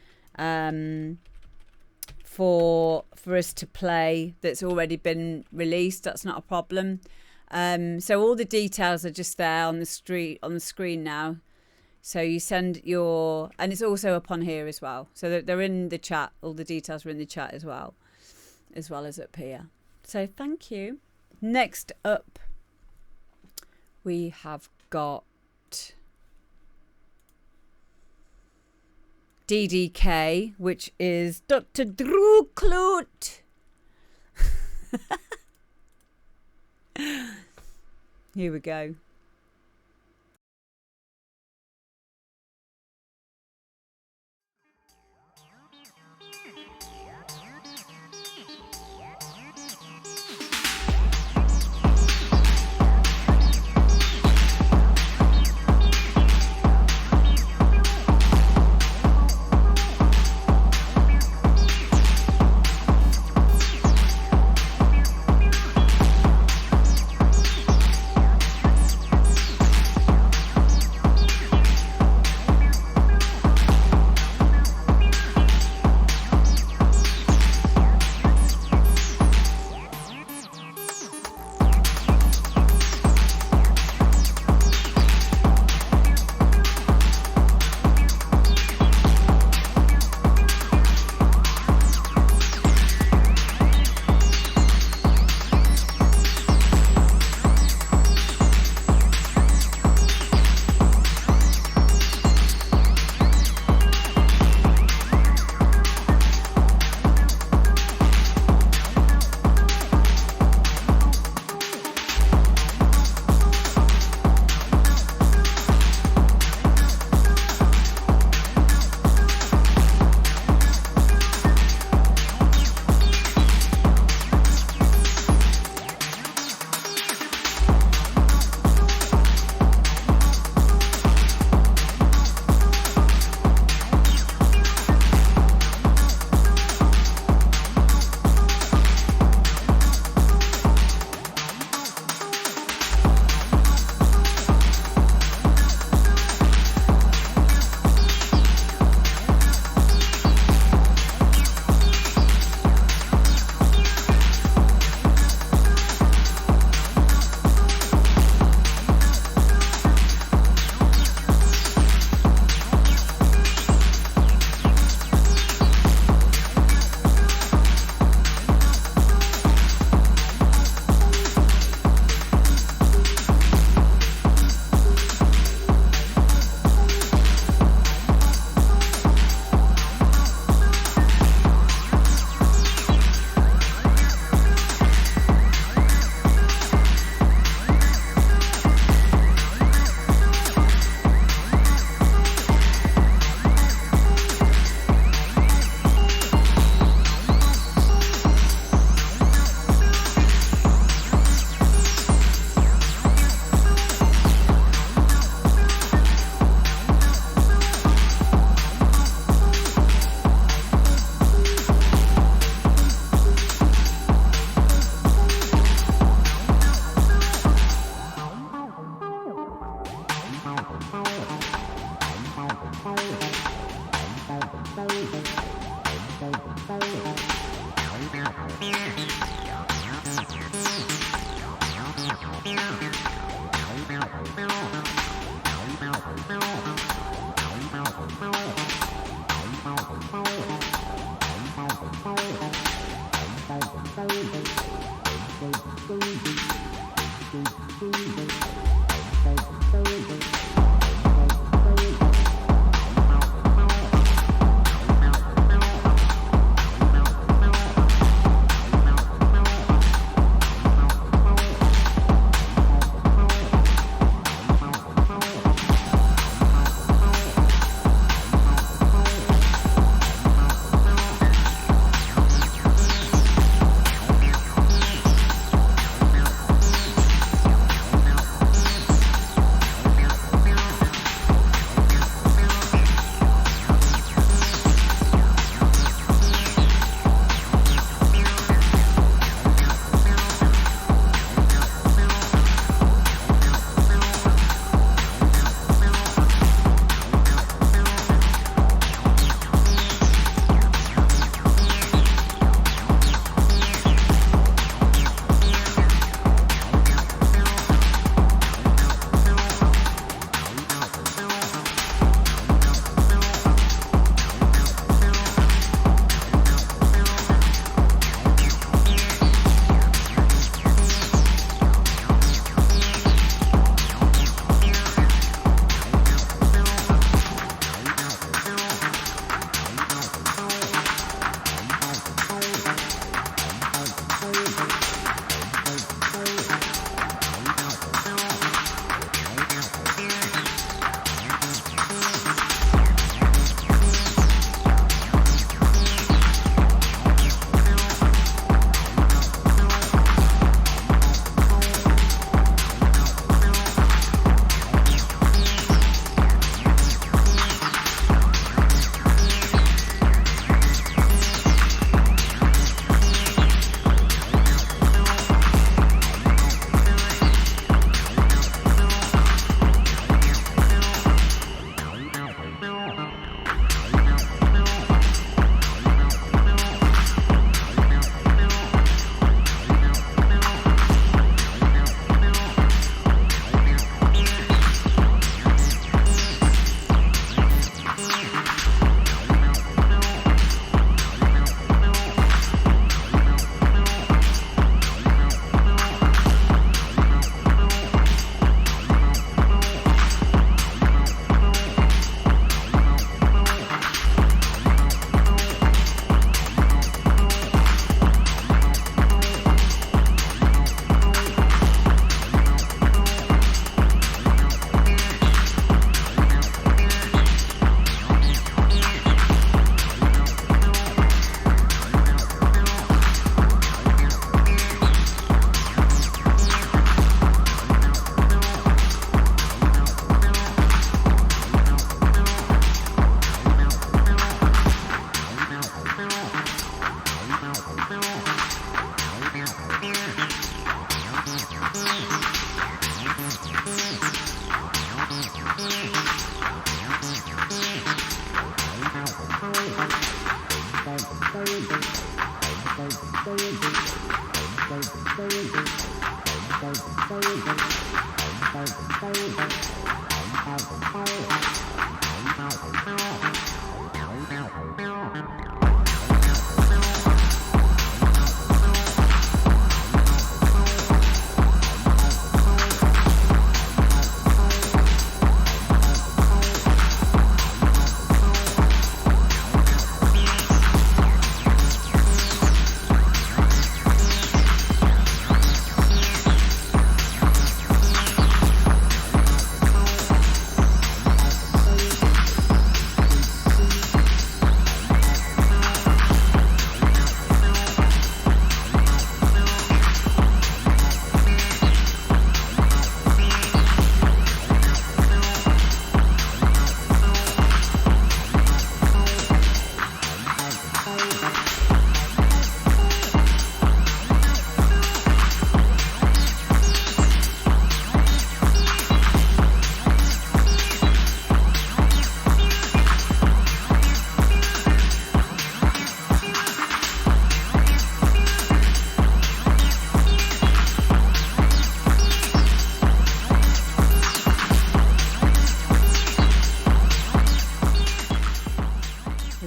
for us to play that's already been released. That's not a problem. So all the details are just there on the screen now. So you send your, and it's also up on here as well. So they're in the chat. All the details are in the chat as well as up here. So thank you. Next up, we have got DDK, which is Dr. Drew Kloot. Here we go.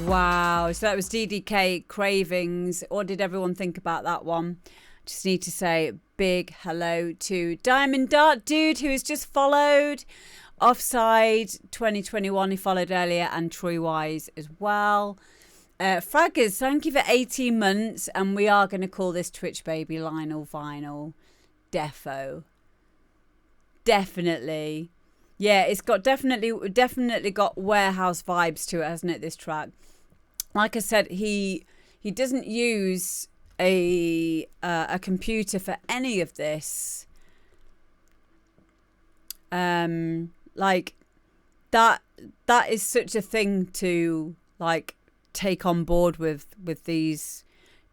Wow, so that was DDK Cravings. What did everyone think about that one? Just need to say big hello to Diamond Dart Dude, who has just followed. Offside 2021, he followed earlier, and Troy Wise as well. Fraggers, thank you for 18 months, and we are going to call this Twitch Baby Lionel Vinyl. Definitely. Yeah, it's got definitely got warehouse vibes to it, hasn't it, this track? Like I said, he doesn't use a computer for any of this. Like that is such a thing to like take on board with these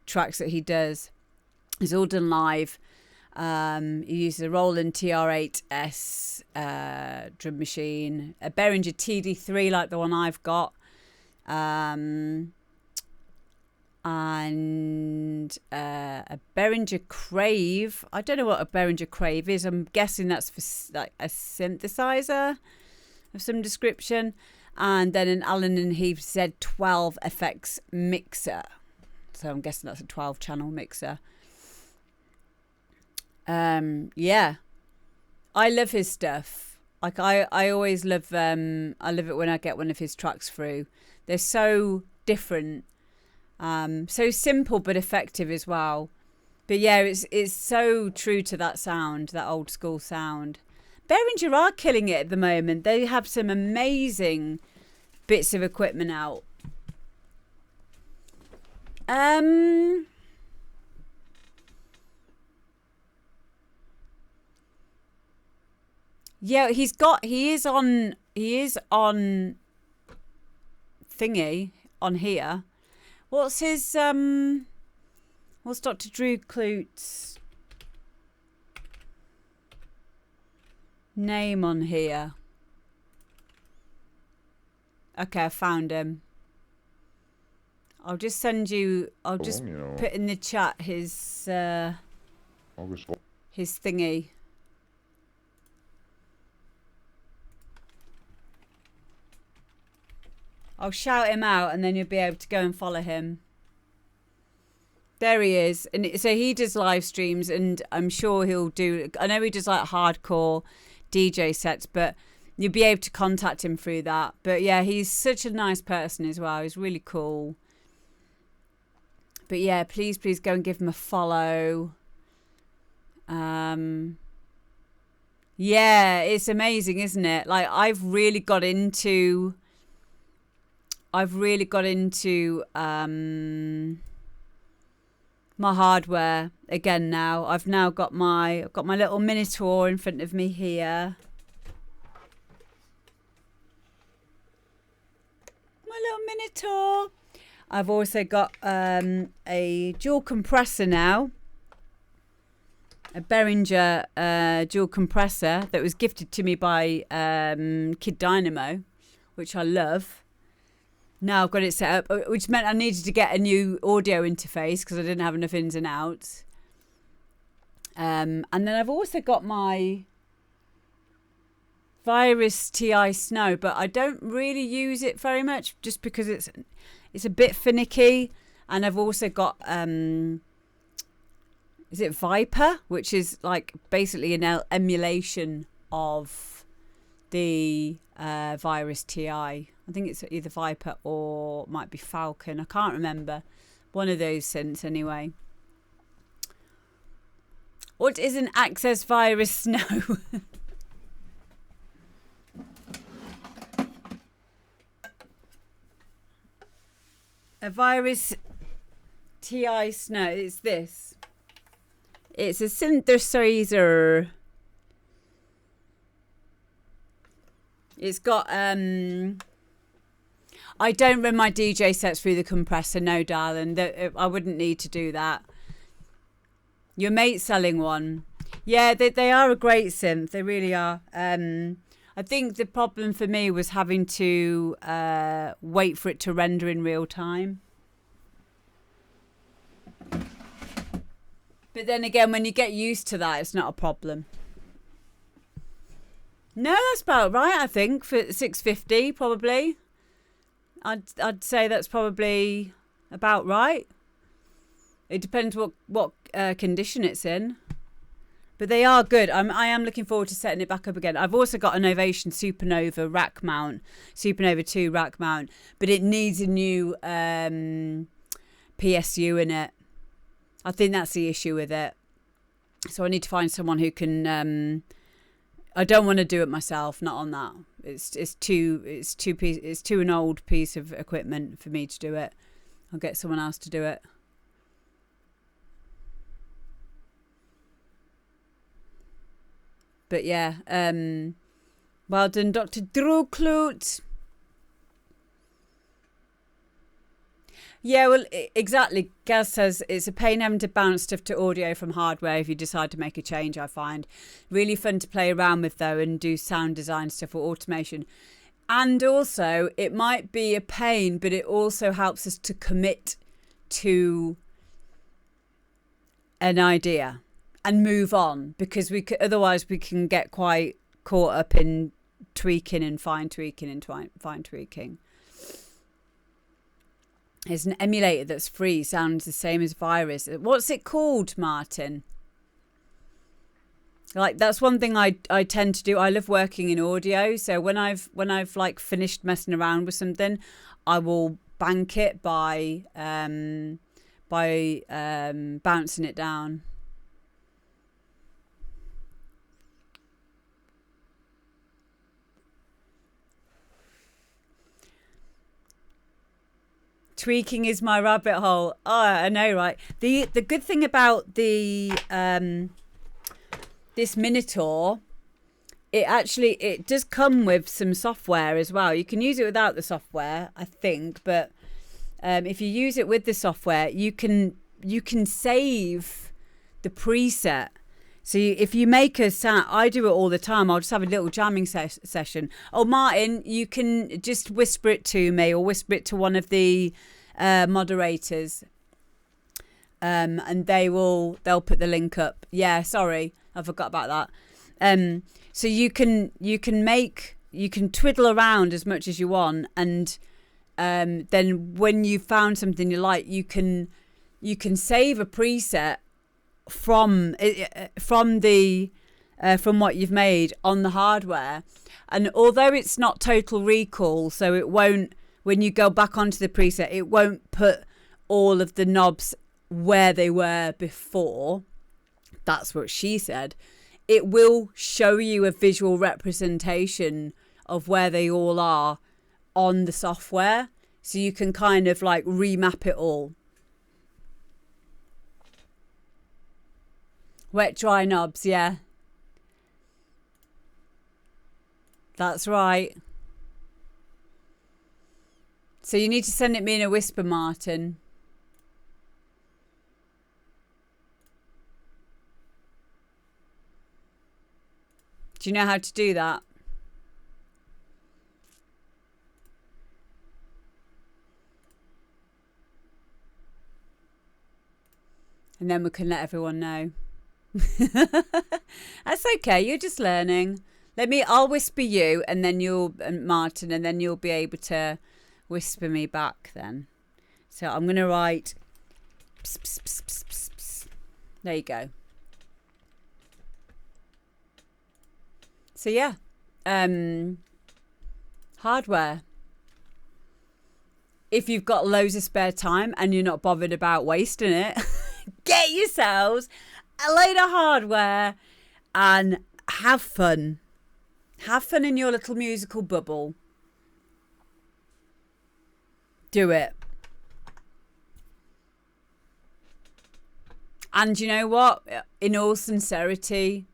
tracks that he does. It's all done live. He uses a Roland TR-8S drum machine, a Behringer TD3 like the one I've got, and a Behringer Crave. I don't know what a Behringer Crave is. I'm guessing that's for like a synthesizer of some description, and then an Allen and Heath Z12 FX mixer. So I'm guessing that's a 12-channel mixer. Yeah, I love his stuff. Like I always love I love it when I get one of his tracks through. They're so different, so simple but effective as well. But yeah, it's so true to that sound, that old school sound. Behringer are killing it at the moment. They have some amazing bits of equipment out. Yeah, he is on thingy on here. What's his what's Dr. Drew Klute's name on here? Okay, I found him. I'll just put in the chat his thingy. I'll shout him out and then you'll be able to go and follow him. There he is. And so he does live streams, and I'm sure he'll do, I know he does like hardcore DJ sets, but you'll be able to contact him through that. But yeah, he's such a nice person as well. He's really cool. But yeah, please go and give him a follow. Yeah, it's amazing, isn't it? Like I've really got into my hardware again now. I've now got my little Minotaur in front of me here. My little Minotaur. I've also got a dual compressor now. A Behringer dual compressor that was gifted to me by Kid Dynamo, which I love. Now I've got it set up, which meant I needed to get a new audio interface because I didn't have enough ins and outs. And then I've also got my Virus TI Snow, but I don't really use it very much just because it's a bit finicky. And I've also got is it Viper, which is like basically an emulation of the Virus TI. I think it's either Viper or might be Falcon. I can't remember. One of those synths anyway. What is an Access Virus Snow? A Virus TI Snow. It's this. It's a synthesizer. It's got I don't run my DJ sets through the compressor, no darling. I wouldn't need to do that. Your mate's selling one. Yeah, they are a great synth. They really are. I think the problem for me was having to wait for it to render in real time. But then again, when you get used to that, it's not a problem. No, that's about right, I think, for 650 probably. I'd say that's probably about right. It depends what condition it's in. But they are good. I am looking forward to setting it back up again. I've also got an Ovation Supernova rack mount, Supernova 2 rack mount, but it needs a new PSU in it. I think that's the issue with it. So I need to find someone who can. I don't want to do it myself. Not on that. It's too an old piece of equipment for me to do it. I'll get someone else to do it. But yeah, well done, Dr. Druklut. Yeah, well, exactly. Gaz says it's a pain having to bounce stuff to audio from hardware if you decide to make a change, I find. Really fun to play around with, though, and do sound design stuff or automation. And also, it might be a pain, but it also helps us to commit to an idea and move on, because otherwise we can get quite caught up in tweaking and fine tweaking. There's an emulator that's free, sounds the same as Virus. What's it called, Martin? Like, that's one thing I tend to do. I love working in audio, so when I've like finished messing around with something, I will bank it by bouncing it down. Tweaking is my rabbit hole. Oh, I know, right? The good thing about the this Minotaur, it does come with some software as well. You can use it without the software, I think, but if you use it with the software, you can save the preset. So if you make a sound, I do it all the time. I'll just have a little jamming session. Oh, Martin, you can just whisper it to me or whisper it to one of the moderators, and they'll put the link up. Yeah, sorry, I forgot about that. So you can twiddle around as much as you want, and then when you found something you like, you can save a preset from what you've made on the hardware. And although it's not total recall, so it won't, when you go back onto the preset, it won't put all of the knobs where they were before. That's what she said. It will show you a visual representation of where they all are on the software, so you can kind of like remap it all. Wet dry knobs, yeah. That's right. So you need to send it me in a whisper, Martin. Do you know how to do that? And then we can let everyone know. That's okay. You're just learning. I'll whisper you, and then Martin, and then you'll be able to whisper me back then. So I'm going to write. Pss, pss, pss, pss, pss, pss. There you go. So yeah, hardware. If you've got loads of spare time and you're not bothered about wasting it, get yourselves a load of hardware and have fun. Have fun in your little musical bubble. Do it. And you know what? In all sincerity,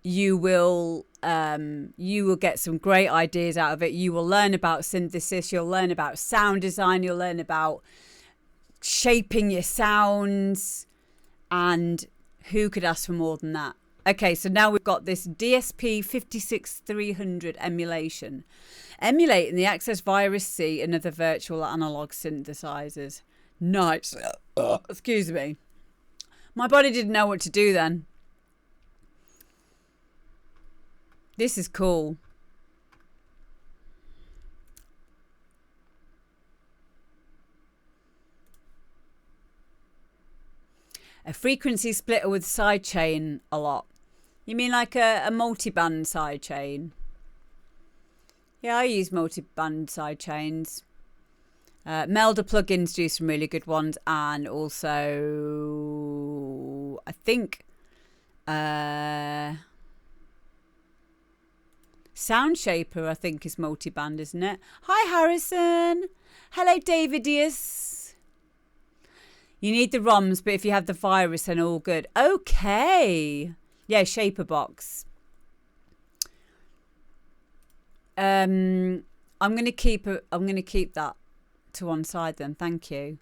you will get some great ideas out of it. You will learn about synthesis. You'll learn about sound design. You'll learn about shaping your sounds. And who could ask for more than that? Okay, so now we've got this DSP 56300 emulation. Emulating the Access Virus C and other virtual analog synthesizers. Nice. Excuse me. My body didn't know what to do then. This is cool. A frequency splitter with sidechain a lot. You mean like a multi-band sidechain? Yeah, I use multi-band sidechains. Melda plugins do some really good ones, and also I think Soundshaper, I think, is multi-band, isn't it? Hi, Harrison. Hello, Davidius. You need the ROMs, but if you have the virus, then all good. Okay. Yeah, Shaperbox. I'm gonna keep that to one side then. Thank you.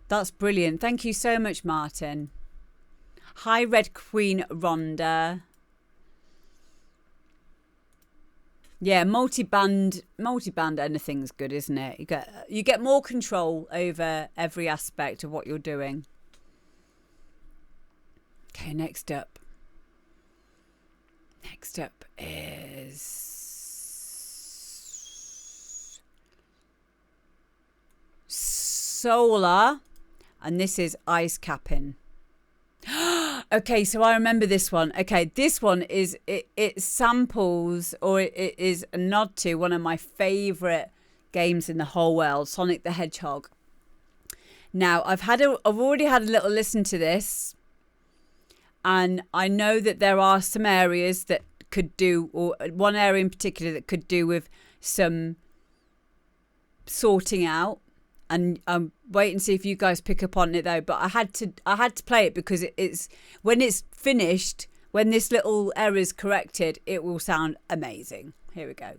That's brilliant. Thank you so much, Martin. Hi, Red Queen Rhonda. Yeah, multi-band anything's good, isn't it? You get more control over every aspect of what you're doing. Okay, next up is Solar, and this is ice capping. Okay, so I remember this one. Okay, this one is it samples, or it is a nod to one of my favourite games in the whole world, Sonic the Hedgehog. Now I've already had a little listen to this, and I know that there are some areas that could do, or one area in particular that could do with some sorting out. And I'm waiting to see if you guys pick up on it though. But I had to play it because it's when it's finished, when this little error is corrected, it will sound amazing. Here we go.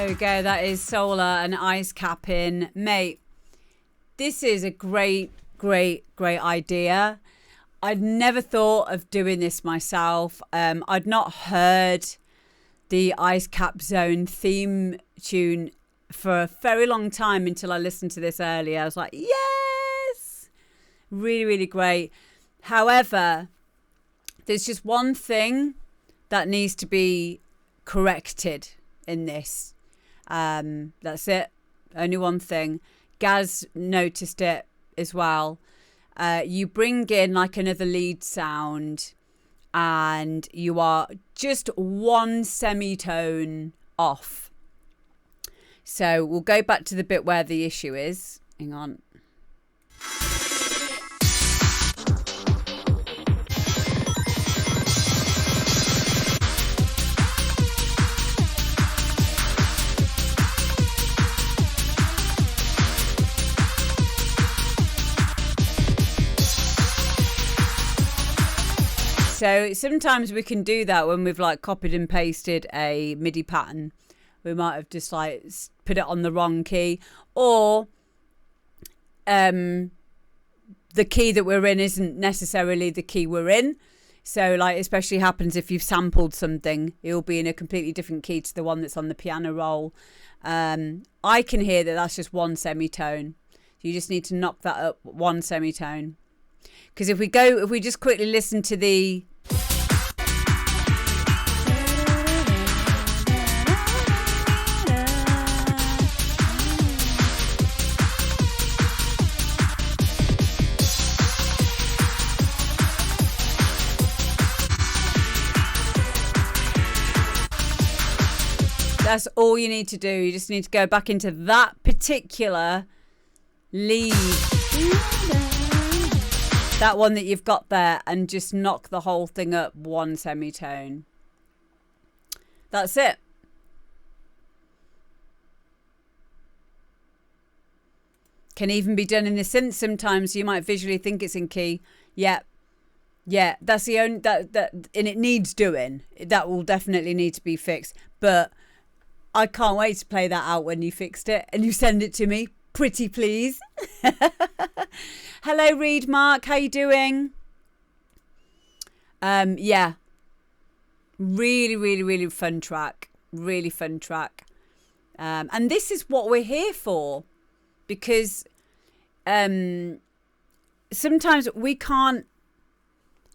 There we go. That is solar and ice capping. Mate, this is a great idea. I'd never thought of doing this myself. I'd not heard the Ice Cap Zone theme tune for a very long time until I listened to this earlier. I was like, yes! Really great. However, there's just one thing that needs to be corrected in this. That's it. Only one thing. Gaz noticed it as well. You bring in like another lead sound and you are just one semitone off. So we'll go back to the bit where the issue is. Hang on. So sometimes we can do that when we've like copied and pasted a MIDI pattern. We might have just like put it on the wrong key, or the key that we're in isn't necessarily the key we're in. So like especially happens if you've sampled something, it'll be in a completely different key to the one that's on the piano roll. I can hear that that's just one semitone. You just need to knock that up one semitone. Because if we just quickly listen to the that's all you need to do. You just need to go back into that particular lead. That one that you've got there, and just knock the whole thing up one semitone. That's it. Can even be done in the synth sometimes. You might visually think it's in key. Yeah, that's the only that and it needs doing. That will definitely need to be fixed. But I can't wait to play that out when you fixed it and you send it to me. Pretty please. Hello Reed Mark, how you doing? Yeah, really fun track, really fun track. And this is what we're here for, because sometimes we can't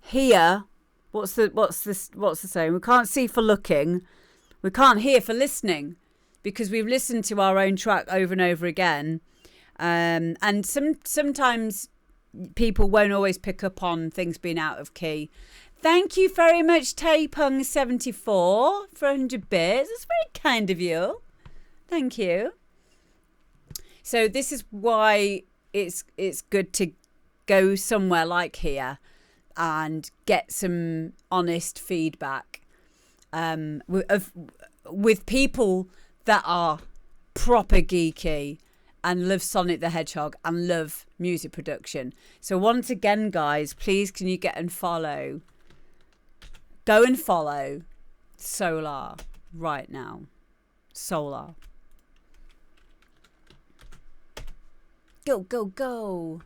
hear what's the saying, we can't see for looking, we can't hear for listening, because we've listened to our own track over and over again. And sometimes people won't always pick up on things being out of key. Thank you very much, Tapung74, for 100 bits. That's very kind of you. Thank you. So this is why it's good to go somewhere like here and get some honest feedback with people that are proper geeky and love Sonic the Hedgehog and love music production. So once again, guys, please can you go and follow Solar right now. Solar. Go.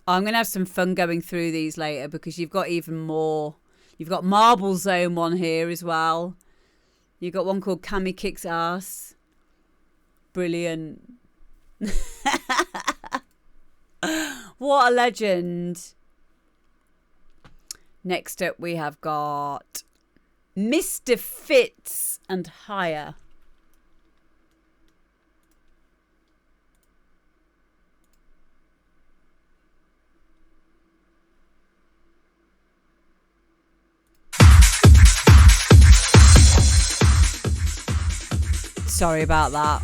I'm going to have some fun going through these later, because you've got even more. You've got Marble Zone one here as well. You've got one called Cammy Kicks Ass. Brilliant. What a legend. Next up we have got Mr. Fitz and Higher. Sorry about that.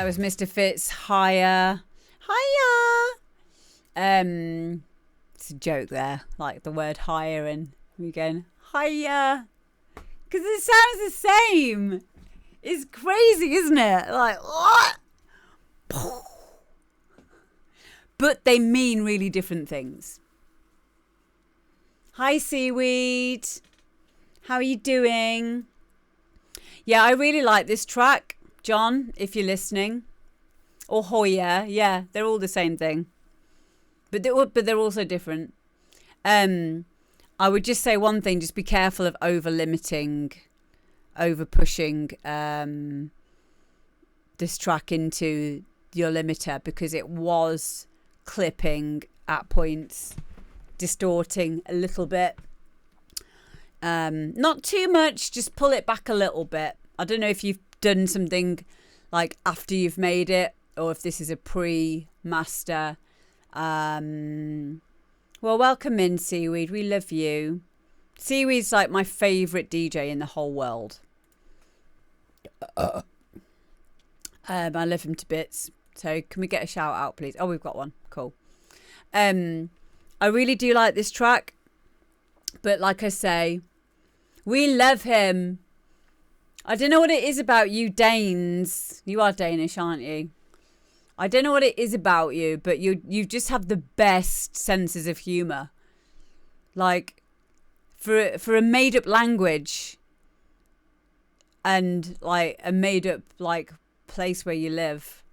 was Mr. Fitz. Hiya. It's a joke there, like the word higher, and we going hiya, because it sounds the same. It's crazy, isn't it? Like what? But they mean really different things. Hi, Seaweed. How are you doing? Yeah, I really like this track, John, if you're listening. Or Hoya. Yeah, they're all the same thing. But they're also different. I would just say one thing, just be careful of over-limiting, over-pushing this track into your limiter, because it was clipping at points, distorting a little bit. Not too much, just pull it back a little bit. I don't know if you've done something like after you've made it, or if this is a pre-master. Well, welcome in, Seaweed. We love you. Seaweed's like my favourite DJ in the whole world. I love him to bits. So can we get a shout out, please? Oh, we've got one. Cool. I really do like this track. But like I say, we love him. I don't know what it is about you Danes. You are Danish, aren't you? I don't know what it is about you, but you just have the best senses of humour. Like, for a made-up language and, like, a made-up, like, place where you live,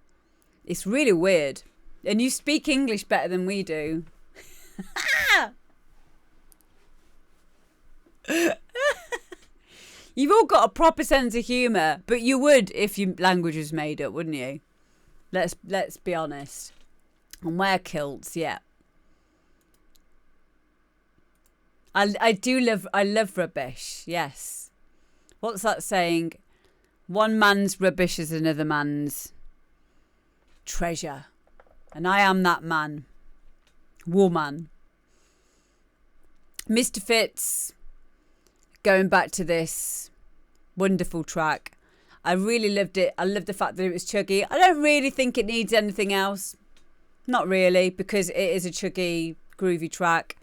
it's really weird. And you speak English better than we do. You've all got a proper sense of humour, but you would if your language was made up, wouldn't you? Let's be honest. And wear kilts, yeah. I love rubbish, yes. What's that saying? One man's rubbish is another man's treasure. And I am that man. Woman. Mr. Fitz, going back to this wonderful track. I really loved it. I love the fact that it was chuggy. I don't really think it needs anything else. Not really, because it is a chuggy, groovy track.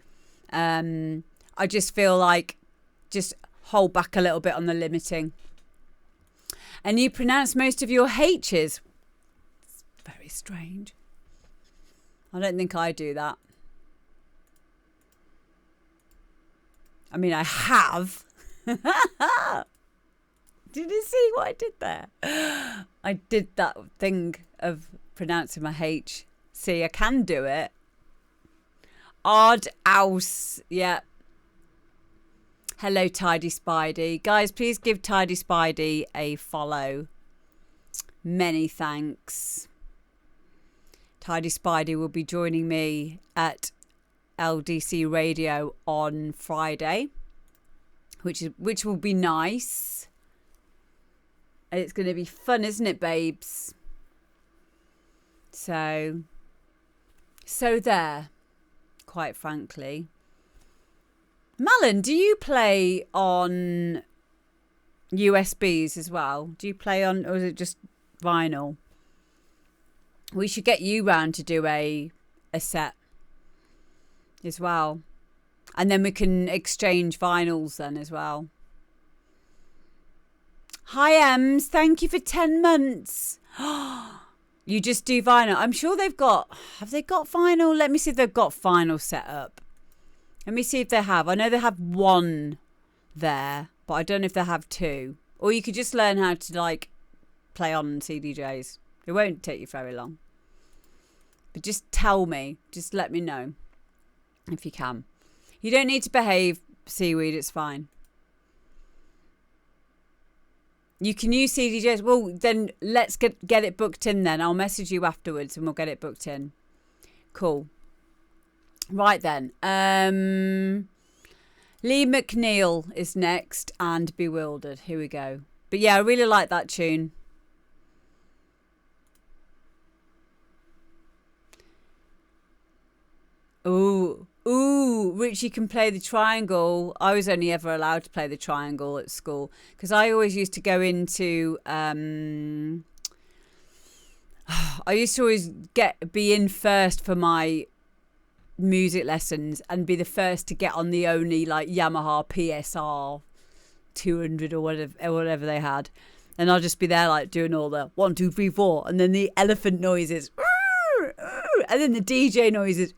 I just feel like just hold back a little bit on the limiting. And you pronounce most of your H's. It's very strange. I don't think I do that. I mean, I have. Did you see what I did there? I did that thing of pronouncing my H. See, I can do it. Odd Ouse. Yeah. Hello, Tidy Spidey. Guys, please give Tidy Spidey a follow. Many thanks. Tidy Spidey will be joining me at LDC Radio on Friday, which will be nice. It's going to be fun, isn't it, babes? So there, quite frankly. Malin, do you play on USBs as well? Do you play on, or is it just vinyl? We should get you round to do a set as well. And then we can exchange vinyls then as well. Hi, Ems. Thank you for 10 months. You just do vinyl. I'm sure have they got vinyl? Let me see if they've got vinyl set up. Let me see if they have. I know they have one there, but I don't know if they have two. Or you could just learn how to, like, play on CDJs. It won't take you very long. But just tell me. Just let me know if you can. You don't need to behave, Seaweed. It's fine. You can use CDJs. Well, then let's get it booked in then. I'll message you afterwards and we'll get it booked in. Cool. Right then. Lee McNeil is next and Bewildered. Here we go. But yeah, I really like that tune. Ooh, Richie can play the triangle. I was only ever allowed to play the triangle at school because I always used to go into I used to always be in first for my music lessons and be the first to get on the only like Yamaha PSR 200 or whatever they had, and I'll just be there like doing all the 1 2 3 4, and then the elephant noises, and then the DJ noises,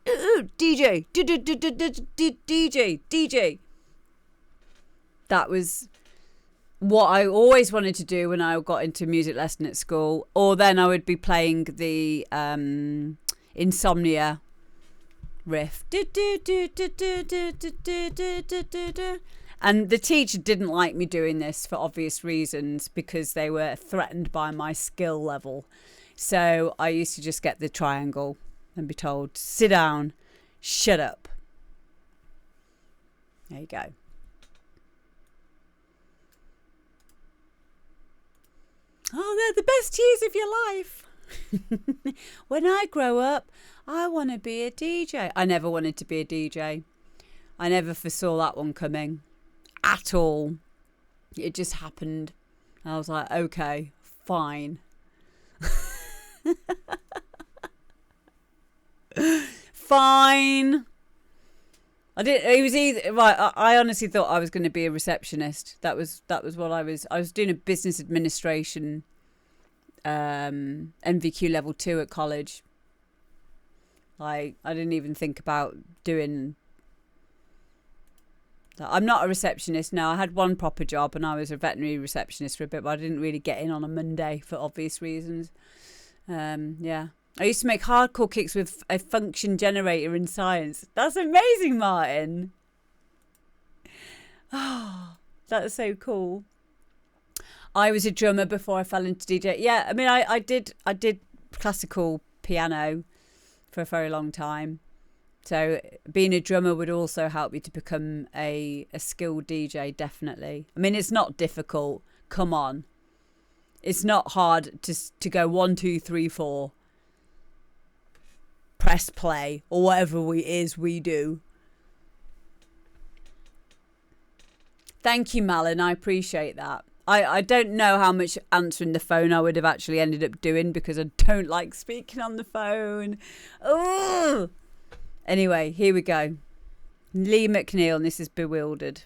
DJ, DJ. That was what I always wanted to do when I got into music lesson at school. Or then I would be playing the Insomnia riff. And the teacher didn't like me doing this for obvious reasons, because they were threatened by my skill level. So I used to just get the triangle and be told, sit down, shut up. There you go. Oh, they're the best years of your life. When I grow up, I want to be a DJ. I never wanted to be a DJ. I never foresaw that one coming at all. It just happened. I was like, okay, fine. Fine. I didn't. It was either right. I honestly thought I was going to be a receptionist. That was what I was. I was doing a business administration, NVQ level 2 at college. Like, I didn't even think about doing. I'm not a receptionist now. I had one proper job and I was a veterinary receptionist for a bit, but I didn't really get in on a Monday for obvious reasons. Yeah. I used to make hardcore kicks with a function generator in science. That's amazing, Martin. Oh, that's so cool. I was a drummer before I fell into DJ. Yeah, I mean, I did classical piano for a very long time. So being a drummer would also help you to become a skilled DJ, definitely. I mean, it's not difficult. Come on. It's not hard to go 1, 2, 3, 4. Press play or whatever we do. Thank you, Malin. I appreciate that. I don't know how much answering the phone I would have actually ended up doing, because I don't like speaking on the phone. Oh. Anyway, here we go. Lee McNeil, and this is Bewildered.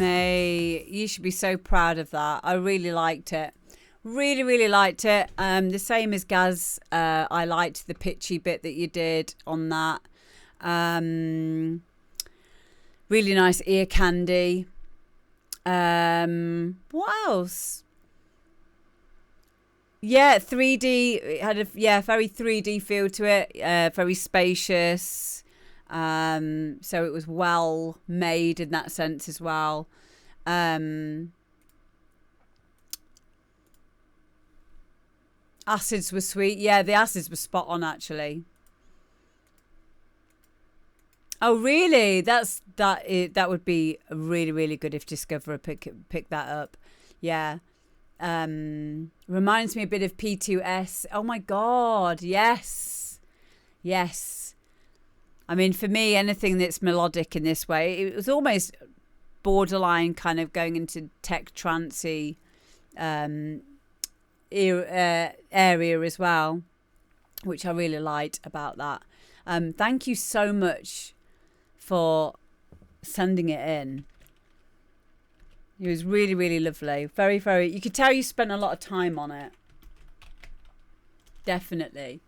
Mate, you should be so proud of that. I really liked it. Really, really liked it. The same as Gaz. I liked the pitchy bit that you did on that. Really nice ear candy. What else? Yeah, 3D. It had a very 3D feel to it. Very spacious. So it was well made in that sense as well. Acids were sweet. Yeah, the acids were spot on actually. Oh really? That would be really, really good if Discoverer pick that up. Yeah. Reminds me a bit of P2S. Oh my god, yes. Yes. I mean, for me, anything that's melodic in this way, it was almost borderline kind of going into tech trancey area as well, which I really liked about that. Thank you so much for sending it in. It was really, really lovely. Very, very... You could tell you spent a lot of time on it. Definitely.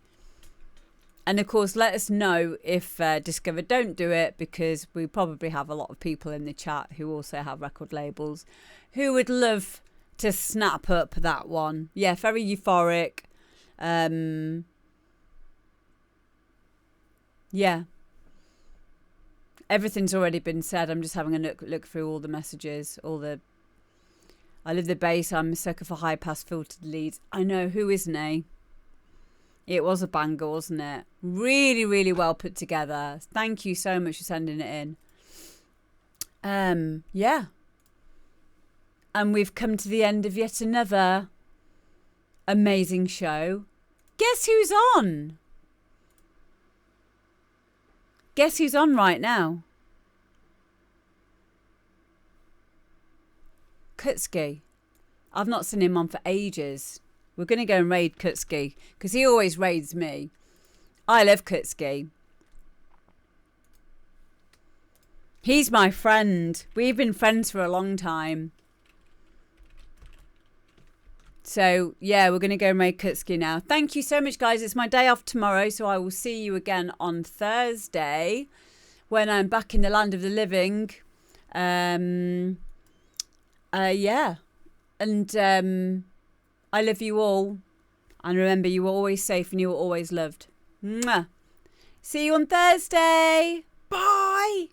And of course, let us know if Discover don't do it, because we probably have a lot of people in the chat who also have record labels who would love to snap up that one. Yeah, very euphoric. Yeah. Everything's already been said. I'm just having a look through all the messages, I love the bass. I'm a sucker for high pass filtered leads. I know, who isn't he? It was a banger, wasn't it? Really, really well put together. Thank you so much for sending it in. Yeah. And we've come to the end of yet another amazing show. Guess who's on? Guess who's on right now? Kutski. I've not seen him on for ages. We're going to go and raid Kutski because he always raids me. I love Kutski. He's my friend. We've been friends for a long time. So, yeah, we're going to go and raid Kutski now. Thank you so much, guys. It's my day off tomorrow, so I will see you again on Thursday when I'm back in the land of the living. Yeah. And I love you all. And remember, you were always safe and you were always loved. Mwah. See you on Thursday. Bye.